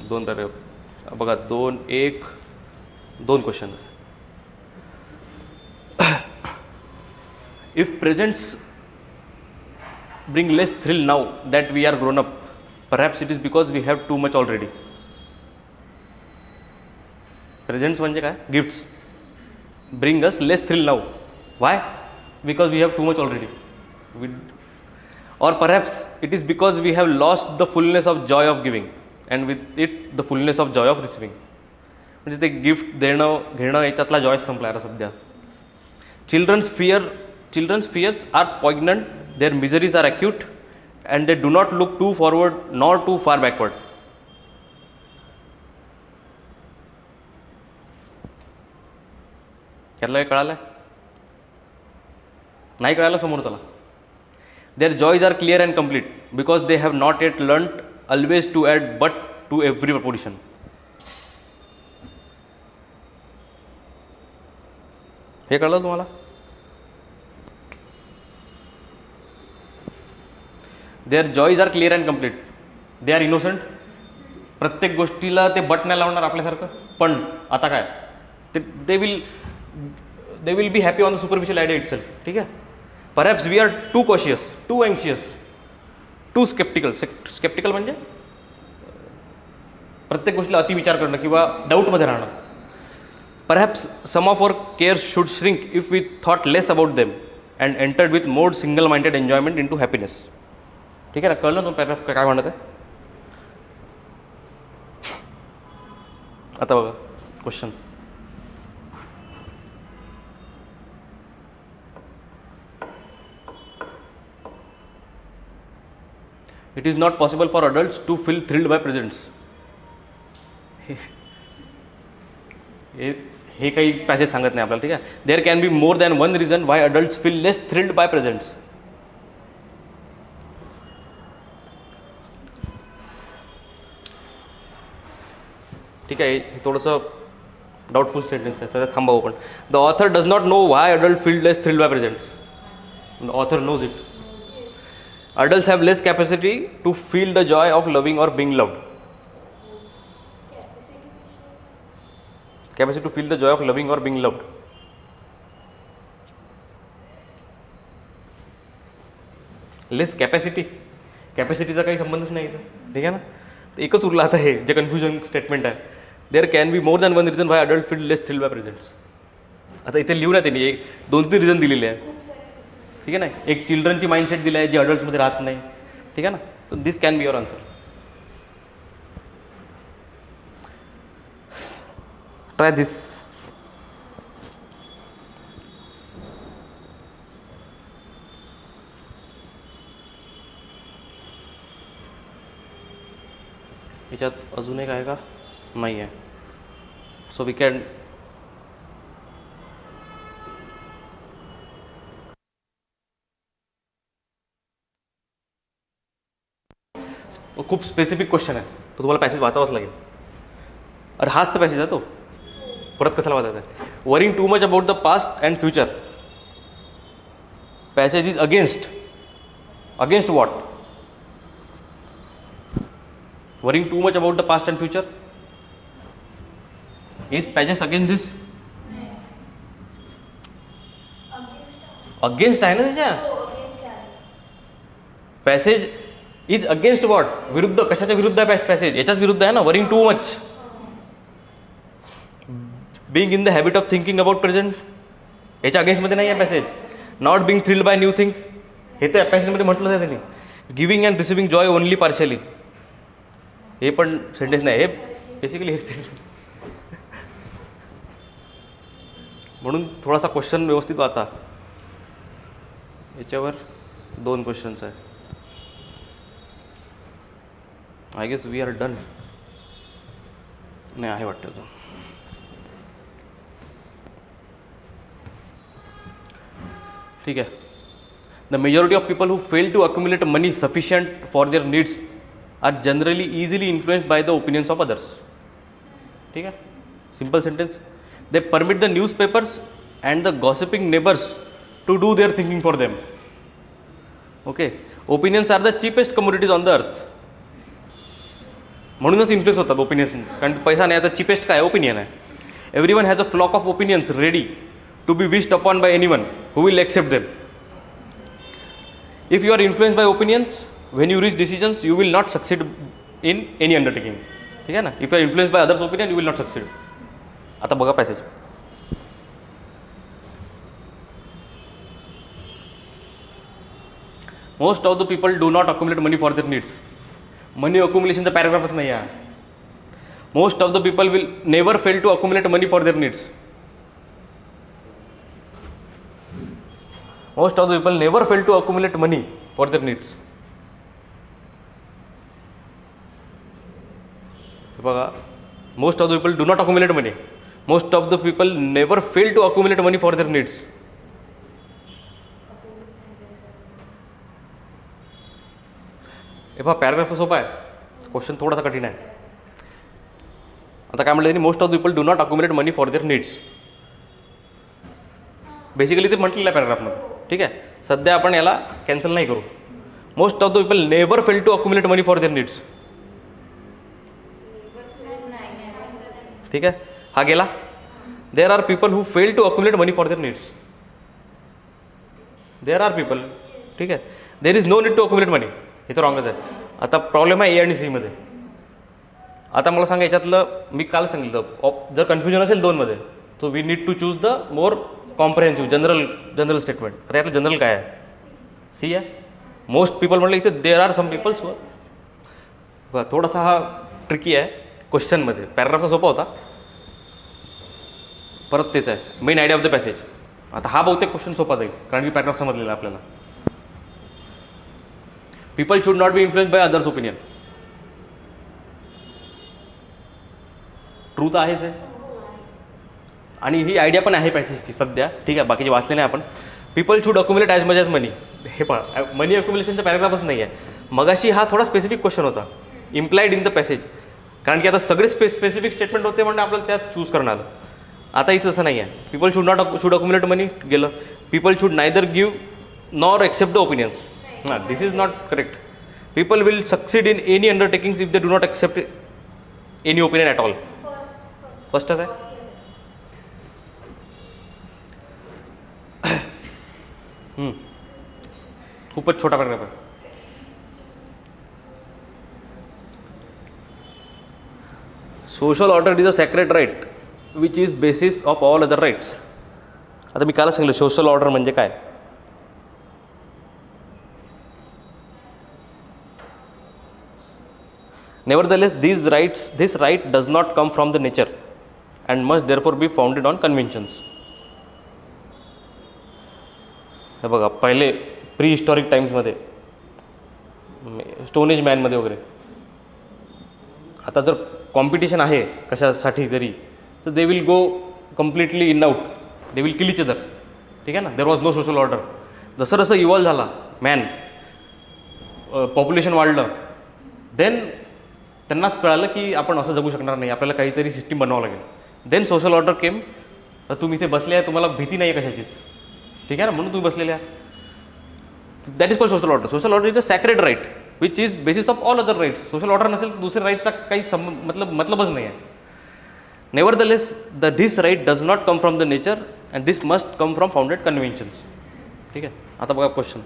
दोन तर बघा, 2 question. If presents bring less thrill now that we are grown up, perhaps it is because we have too much already. Presents म्हणजे काय? Gifts bring us less thrill now. Why? Because we have too much already. Or perhaps it is because we have lost the fullness of joy of giving and with it the fullness of joy of receiving. म्हणजे ते gift देणं घेणं याच्यातला Joy संपला आहे सध्या. Children's fears are poignant. Their miseries are acute and they do not look too forward nor too far backward. यातलं काय कळालं? नाही कळालं समोर चला. Their joys are clear and complete because they have not yet learnt always to add but to every proposition. हे कळलं तुम्हाला? Their joys are clear and complete. They are innocent. प्रत्येक गोष्टीला ते बट नाही लावणार आपल्यासारखं. पण आता काय, they will be happy on the superficial idea itself. ठीक आहे. Perhaps we are too cautious, too अँशियस, टू स्केप्टिकल म्हणजे प्रत्येक गोष्टीला अतिविचार करणं किंवा डाऊटमध्ये राहणं. Perhaps some of our cares should shrink if we thought less about them and entered with more single minded enjoyment into happiness. ठीक आहे ना, कळलं तुम्ही पॅराग्राफ काय म्हणत आहे? आता बघा question. It is not possible for adults to feel thrilled by presents. हे काही पॅसेज सांगत नाही आपल्याला. ठीक आहे. There can be more than one reason why adults feel less thrilled by presents. ठीक आहे, हे थोडंसं डाऊटफुल स्टेटमेंट आहे, थांबावं. पण the author does not know why adult feel less thrilled by presents. The author knows it. Adults have less capacity to feel the joy of loving or being loved. Capacity to feel the joy of loving or being loved. Less capacity, कॅपॅसिटीचा काही संबंधच नाही इथं, ठीक आहे ना. एकच उरलं आता हे जे कन्फ्युजन स्टेटमेंट आहे. There can be more than one reason why adult feel less thrill by presents. आता इथे लिहू ना त्यांनी एक 2-3 रिझन दिलेले आहे, ठीक आहे ना. एक चिल्ड्रनची माइंडसेट दिली आहे जी अडल्ट्समध्ये राहत नाही, ठीक आहे ना. तर this can be your answer. Try this. याच्यात अजून एक आहे का? नाही आहे. सो वी कॅन खूप स्पेसिफिक क्वेश्चन आहे, तो तुम्हाला पॅसेज वाचावाच लागेल. अरे हाच तर पॅसेज आहे तो, परत कशाला वाचायचा आहे. Worrying too much about the past and future. Passage is against what? Worrying too much about the past and future. Is passage against this? Against आहे ना त्याच्या. Passage is against what? विरुद्ध. कशाच्या विरुद्ध आहे पॅसेज? याच्याच विरुद्ध आहे ना. Worrying too much, being in the habit of thinking about present, याच्या अगेन्स्टमध्ये नाही आहे passage. Not being thrilled by new things, हे तर पॅसेजमध्ये म्हटलं आहे त्यांनी. Giving and receiving joy only partially, हे पण सेंटेन्स नाही, हे बेसिकली हे स्टेटमेंट. म्हणून थोडासा क्वेश्चन व्यवस्थित वाचा. याच्यावर 2 क्वेश्चन्स आहे. I guess we are done. नाही आहे वाटतं अजून. ठीक आहे. The majority of people who fail to accumulate money sufficient for their needs are generally easily influenced by the opinions of others. ठीक आहे. Simple sentence. They permit the newspapers and the gossiping neighbours to do their thinking for them. Okay. Opinions are the cheapest commodities on the earth. म्हणूनच influence होतात opinions, कारण पैसा नाही. आता cheapest काय? Opinion आहे. Everyone has a flock of opinions ready to be wished upon by anyone who will accept them. If you are influenced by opinions, when you reach decisions you will not succeed in any undertaking. ठीक आहे ना. if you are influenced by others opinion you will not succeed. आता बघा passage. Most of the people do not accumulate money for their needs. Money अक्युमुलेशनचा पॅराग्राफच नाही आहे. Most of the people will never fail to accumulate money for their needs. Most of the people never fail to accumulate money for their needs. बघा. Most of the people do not accumulate money. Most of the people never fail to accumulate money for their needs. हे पहा, paragraph तर सोपा आहे, question थोडासा कठीण आहे. आता काय म्हटलं त्यांनी? Most of the people do not accumulate money for their needs. Basically ते म्हटलेलं आहे पॅराग्राफमध्ये. ठीक आहे. सध्या आपण याला कॅन्सल नाही करू. Most of the people never fail to accumulate money for their needs. ठीक आहे. हा गेला. There are people who fail to accumulate money for their needs. There are people. ठीक आहे. There is no need to accumulate money. हे तर रॉंगच आहे. आता प्रॉब्लेम आहे ए आणि सीमध्ये. आता मला सांगा याच्यातलं, मी काल सांगितलं जर कन्फ्युजन असेल 2 मध्ये, so we need to choose the more comprehensive general statement. आता यातलं जनरल काय आहे? सी आहे. मोस्ट पीपल म्हटलं इथे देर आर सम पीपल्स. थोडासा हा ट्रिकी आहे क्वेश्चनमध्ये. पॅराग्राफचा सोपा होता, परत तेच आहे main idea of the passage. आता हा बहुतेक क्वेश्चन सोपा जाईल, कारण की पॅराग्राफ समजलेला आहे आपल्याला. People should not be influenced by others opinion. Truth आहेच आहे, आणि ही आयडिया पण आहे पॅसेजची सध्या. ठीक आहे. बाकीचे वाचले नाही आपण. People should accumulate as much as money. हे पण मनी अक्युमुलेशनचा पॅराग्राफच नाही आहे. मगाशी हा थोडा स्पेसिफिक क्वेश्चन होता, इम्प्लाइड इन द पॅसेज. कारण की आता सगळे स्पेसिफिक स्टेटमेंट होते म्हणजे आपल्याला त्यात चूज करणार आलं. आता इथं तसं नाही आहे. पीपल शुड अक्युमुलेट मनी गेलं. People should neither give nor accept the opinions. No, this is not correct. People will succeed in any undertakings if they do not accept any opinion at all. First है खूपच छोटा paragraph है. Social order is a sacred right which is basis of all other rights. आता मी काल सांगितलं social order म्हणजे काय. Nevertheless, this right does not come from the nature and must therefore be founded on conventions. हे बघा पहिले prehistoric टाइम्समध्ये स्टोन एज मॅनमध्ये वगैरे आता जर कॉम्पिटिशन आहे कशासाठी तरी तर they will go completely in out, they will kill each other. ठीक आहे ना. There was no social order. जसं जसं इव्हॉल्व झाला मॅन, पॉप्युलेशन वाढलं, देन त्यांनाच कळालं की आपण असं जगू शकणार नाही, आपल्याला काहीतरी सिस्टीम बनवावं लागेल. देन सोशल ऑर्डर केम. तुम्ही इथे बसले आहे, तुम्हाला भीती नाही आहे कशाचीच. ठीक आहे ना, म्हणून तुम्ही बसलेले आहे. That is called social order. Social order is a sacred right which is basis of all other rights. Social order नसेल तर दुसऱ्या राईटचा काही मतलबच नाही आहे. Nevertheless this right does not come from the nature and this must come from founded conventions. ठीक आहे. आता बघा question.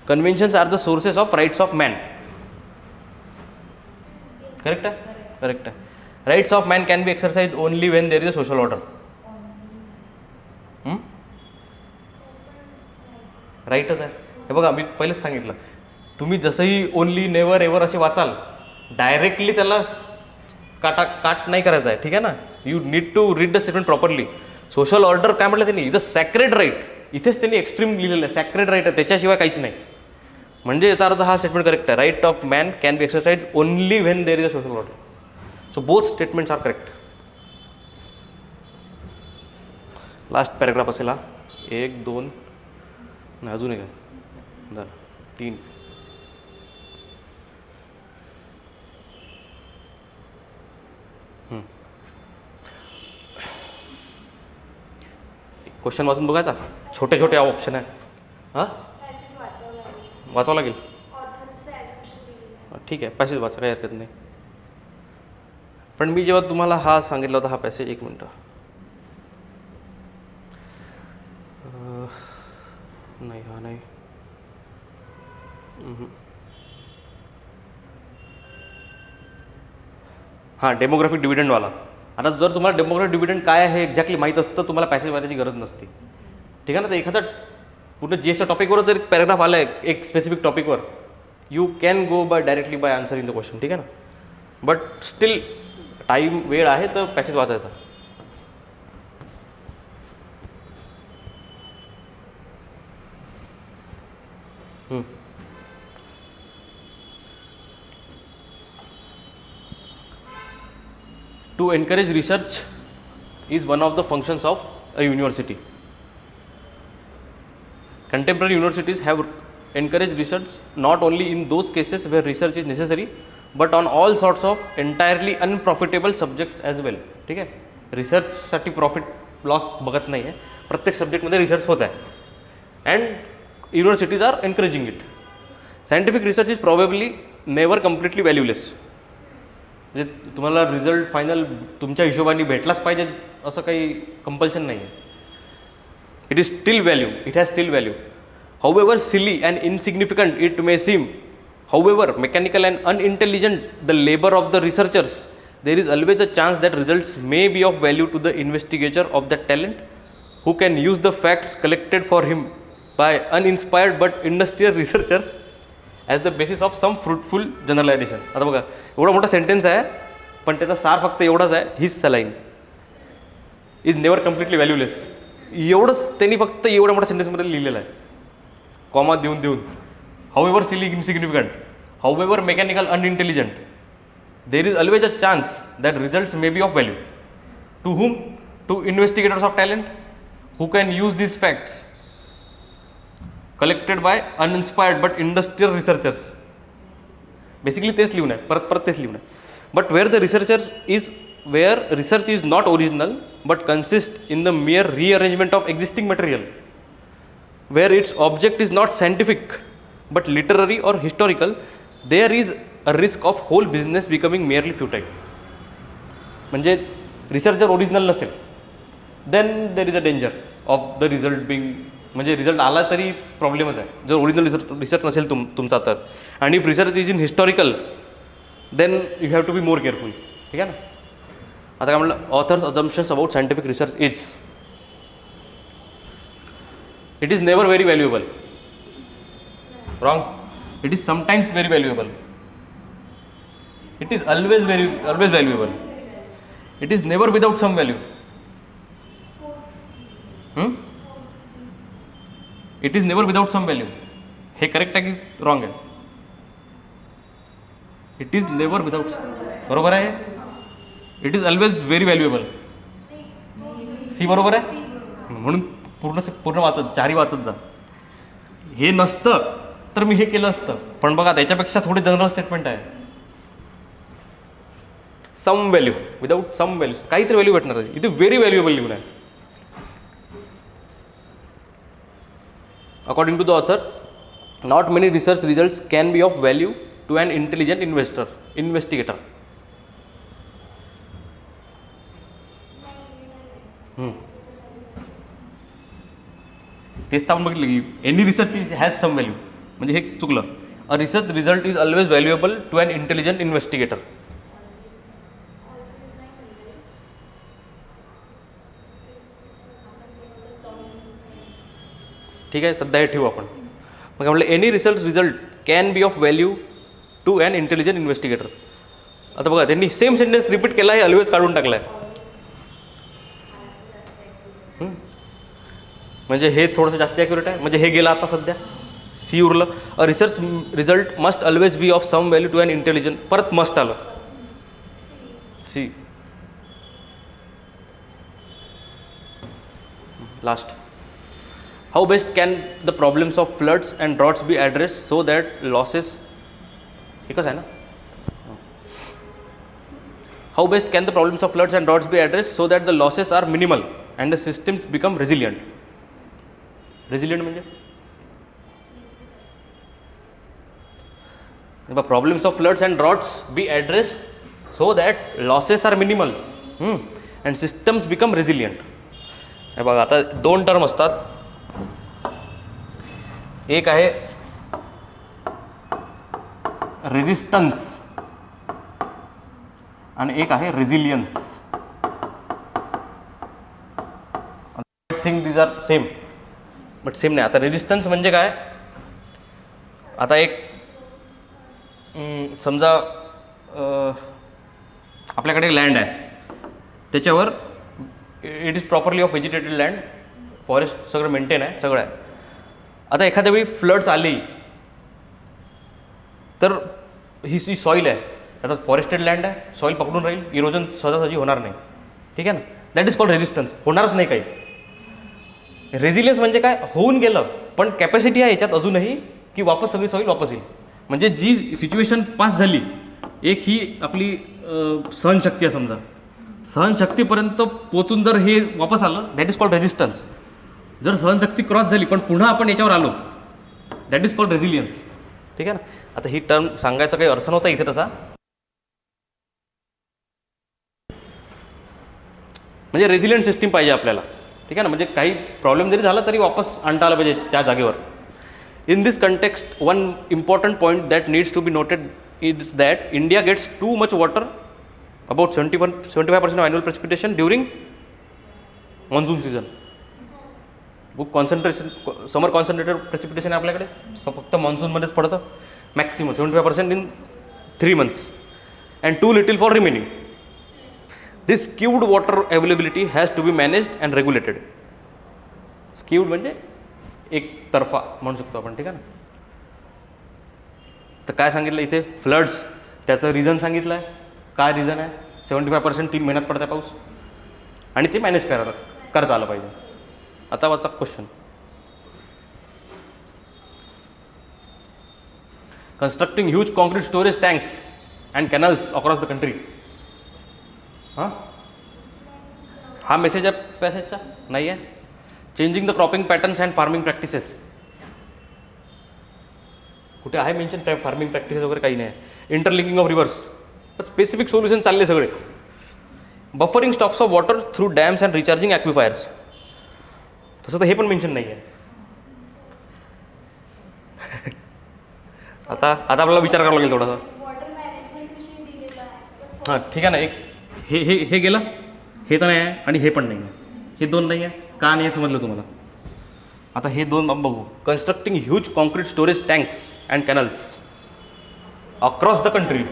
Conventions are the sources of rights of man. Correct है? Correct है. Rights of man can be exercised only when there is a social order. राईटच आहे. हे बघा मी पहिलेच सांगितलं, तुम्ही जसंही ओनली नेवर एव्हर असे वाचाल डायरेक्टली त्याला काट नाही करायचं आहे. ठीक आहे ना. You need to read the statement properly. Social order काय म्हटलं त्यांनी, इज अ सॅक्रेड राईट. इथेच त्यांनी एक्स्ट्रीम लिहिलेलं आहे, सॅक्रेड राईट आहे, त्याच्याशिवाय काहीच नाही. म्हणजे याचा अर्थ हा स्टेटमेंट करेक्ट आहे. Right of man can be exercise only when there is a social order. So both statements are correct. Last paragraph असेल हा. 1 2 नाही अजून एक आहे. झालं 3. क्वेश्चन वाचून बघायचा. छोटे छोटे ऑप्शन आहे. हां वाचावं लागेल. ठीक आहे पॅसेज वाचा, काही हरकत नाही. पण मी जेव्हा तुम्हाला हा सांगितला होता हा पॅसेज, 1 मिनटं. नाही हा नाही. हां डेमोग्राफिक डिव्हिडंडवाला. आता जर तुम्हाला डेमोग्राफिक डिव्हिडंड काय आहे एक्झॅक्टली माहीत असतं तुम्हाला पॅसेज वाचायची गरज नसती. ठीक आहे ना. तर एखादा पूर्ण जीएसच्या टॉपिकवर जर एक पॅराग्राफ आला आहे एक स्पेसिफिक टॉपिकवर, you can go by directly by answering the question. ठीक आहे ना. बट स्टील टाईम वेळ आहे तर पॅसेज वाचायचा. To encourage research is one of the functions of a university. Contemporary universities have encouraged research not only in those cases where research is necessary, but on all sorts of entirely unprofitable subjects as well. ठीक आहे. रिसर्चसाठी profit loss बघत नाही आहे, प्रत्येक सब्जेक्टमध्ये research होत आहे. And universities are encouraging it. Scientific research is probably never completely valueless. म्हणजे तुम्हाला रिझल्ट फायनल तुमच्या हिशोबाने भेटलाच पाहिजे असं काही कंपल्शन नाही आहे. It is still value, it has still value. However silly and insignificant it may seem, however mechanical and unintelligent the labour of the researchers, there is always a chance that results may be of value to the investigator of that talent, who can use the facts collected for him by uninspired but industrial researchers as the basis of some fruitful generalization. आता बघा एवढा मोठा sentence आहे पण त्याचा सार फक्त एवढाच आहे, हीच सलाईन इज नेवर कम्प्लिटली व्हॅल्युलेस. एवढंच त्यांनी फक्त एवढ्या मोठ्या सेंटेन्समध्ये लिहिलेलं आहे, कॉमा देऊन देऊन. However silly insignificant, however mechanical unintelligent, there is always a chance that results may be of value. To whom? To investigators of talent who can use these facts collected by uninspired but industrial researchers. Basically तेच लिहून आहे, परत तेच लिहून आहे. But where research is not original but consists in the mere rearrangement of existing material. where its object is not scientific but literary or historical, there is a risk of whole business becoming merely futile. म्हणजे research जर original नसेल then there is a danger of the result being, म्हणजे result आला तरी प्रॉब्लेमच आहे जर original research नसेल तुमचा तर. आणि if research is in historical then you have to be more careful. ठीक आहे ना. आता काय म्हटलं, author's assumptions about scientific research is, it is never very valuable. Wrong. It is sometimes very valuable. It is always valuable. It is never without some value. It is never without some value. Hey correct आहे की wrong आहे? It is never without, बरोबर आहे. It is always very valuable. C बरोबर आहे. म्हणून पूर्ण वाचत, चारही वाचत जा. हे नसतं तर मी हे केलं असतं, पण बघा त्याच्यापेक्षा थोडी जनरल स्टेटमेंट आहे. Some value, without some value काहीतरी व्हॅल्यू भेटणार आहे. इथे व्हेरी व्हॅल्युएबल लिहून आहे. According to the author, not many research results can be of value to an intelligent investigator. तेच तर आपण बघितलं की any research has some value, म्हणजे हे चुकलं. A research result is always valuable to an intelligent investigator. ठीक आहे, सध्या हे ठेवू आपण. मग म्हटलं any research result can be of value to an intelligent investigator. आता बघा त्यांनी सेम सेंटेन्स रिपीट केला आहे, ऑलवेज काढून टाकला आहे. म्हणजे हे थोडंसं जास्त ॲक्युरेट आहे. म्हणजे हे गेलं आता सध्या, सी उरलं. A research result must always be of some value to an intelligent, परत मस्ट आलं C. Last, how best can the problems of floods and droughts be address so that losses, एकच आहे ना. How best can the problems of floods and droughts be address so that the losses are minimal and the systems become resilient. Resilient म्हणजे problems of floods and droughts be address so that losses are minimal and systems become resilient. हे बघा आता दोन term असतात. एक आहे resistance आणि एक आहे resilience. I think these are same but same नाही. आता रेझिस्टन्स म्हणजे काय, आता एक समजा आपल्याकडे लँड आहे, त्याच्यावर it is properly of vegetated land, forest सगळं मेंटेन आहे, सगळं आहे. आता एखाद्या वेळी फ्लड्स आली तर ही सॉईल आहे, आता फॉरेस्टेड लँड आहे, सॉईल पकडून राहील, इरोजन सहजासहजी होणार नाही. ठीक आहे ना. That is called resistance. होणारच नाही काही. रेझिलियन्स म्हणजे काय, होऊन गेलं पण कॅपॅसिटी आहे याच्यात अजूनही की वापस सगळी सॉईल वापस येईल. म्हणजे जी सिच्युएशन पास झाली, एक ही आपली सहनशक्ती आहे समजा, सहनशक्तीपर्यंत पोचून जर हे वापस आलं दॅट इज कॉल्ड रेझिस्टन्स. जर सहनशक्ती क्रॉस झाली पण पुन्हा आपण याच्यावर आलो दॅट इज कॉल्ड रेझिलियन्स. ठीक आहे ना. आता ही टर्म सांगायचा काही अर्थ नव्हता इथे तसा, म्हणजे रेझिलियंट सिस्टीम पाहिजे आपल्याला. ठीक आहे ना. म्हणजे काही प्रॉब्लेम जरी झाला तरी वापस आणता आला पाहिजे त्या जागेवर. In this context one important point that needs to be noted is that India gets too much water, about 75% of annual precipitation during monsoon season. Book concentration, summer concentrated precipitation आहे आपल्याकडे, फक्त मॉन्सूनमध्येच पडतं. Maximum 75% in 3 months and too little for remaining. This skewed water availability has to be managed and regulated. Skewed म्हणजे एक तर्फा म्हणू शकतो आपण. ठीक आहे ना. तर काय सांगितलं इथे, फ्लड्स, त्याचं रिझन सांगितलं आहे. काय रिझन आहे, 75% 3 महिन्यात पडत आहे पाऊस आणि ते मॅनेज करता आलं पाहिजे. आता वाचा question. Constructing huge concrete storage tanks and canals across the country. हां, हा मेसेज आहे पॅसेजचा नाही आहे. Changing the cropping patterns and farming practices. कुठे आहे मेन्शन फार्मिंग प्रॅक्टिसेस वगैरे काही नाही. Interlinking of rivers, specific solution चालले सगळे. Buffering stops of water through dams and recharging aquifers, तसं तर हे पण मेन्शन नाही आहे. आता आपल्याला विचार करावा लागेल थोडासा. वॉटर मॅनेजमेंट विषयी दिलेलं आहे. हां ठीक आहे ना. एक हे गेलं, हे तर नाही आहे आणि हे पण नाही आहे. हे दोन नाही आहे का नाही आहे समजलं तुम्हाला. आता हे दोन बघू. Constructing huge concrete storage tanks and canals across the country.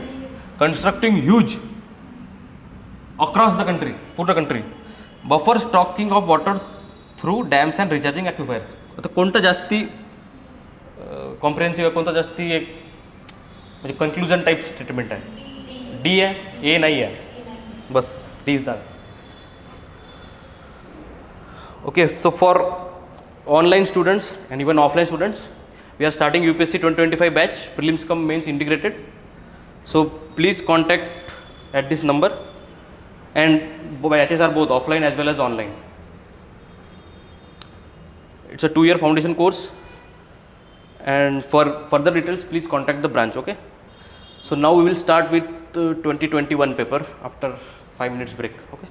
Constructing huge across the country, पूर्ण country. Buffer stocking of water through dams and recharging aquifers. आता कोणतं जास्ती कॉम्प्रिहेन्सिव्ह आहे, कोणतं जास्ती एक म्हणजे कन्क्लुजन टाईप स्टेटमेंट आहे. डी आहे, ए नाही आहे. बस D is the answer. Okay, so for online students and even offline students, we are starting UPSC 2025 batch, prelims cum mains integrated. So please contact at this number, and batches are both offline as well as online. It's a 2-year foundation course, and for further details please contact the branch. Okay, so now we will start with 2021 paper after 5 minutes break. Okay.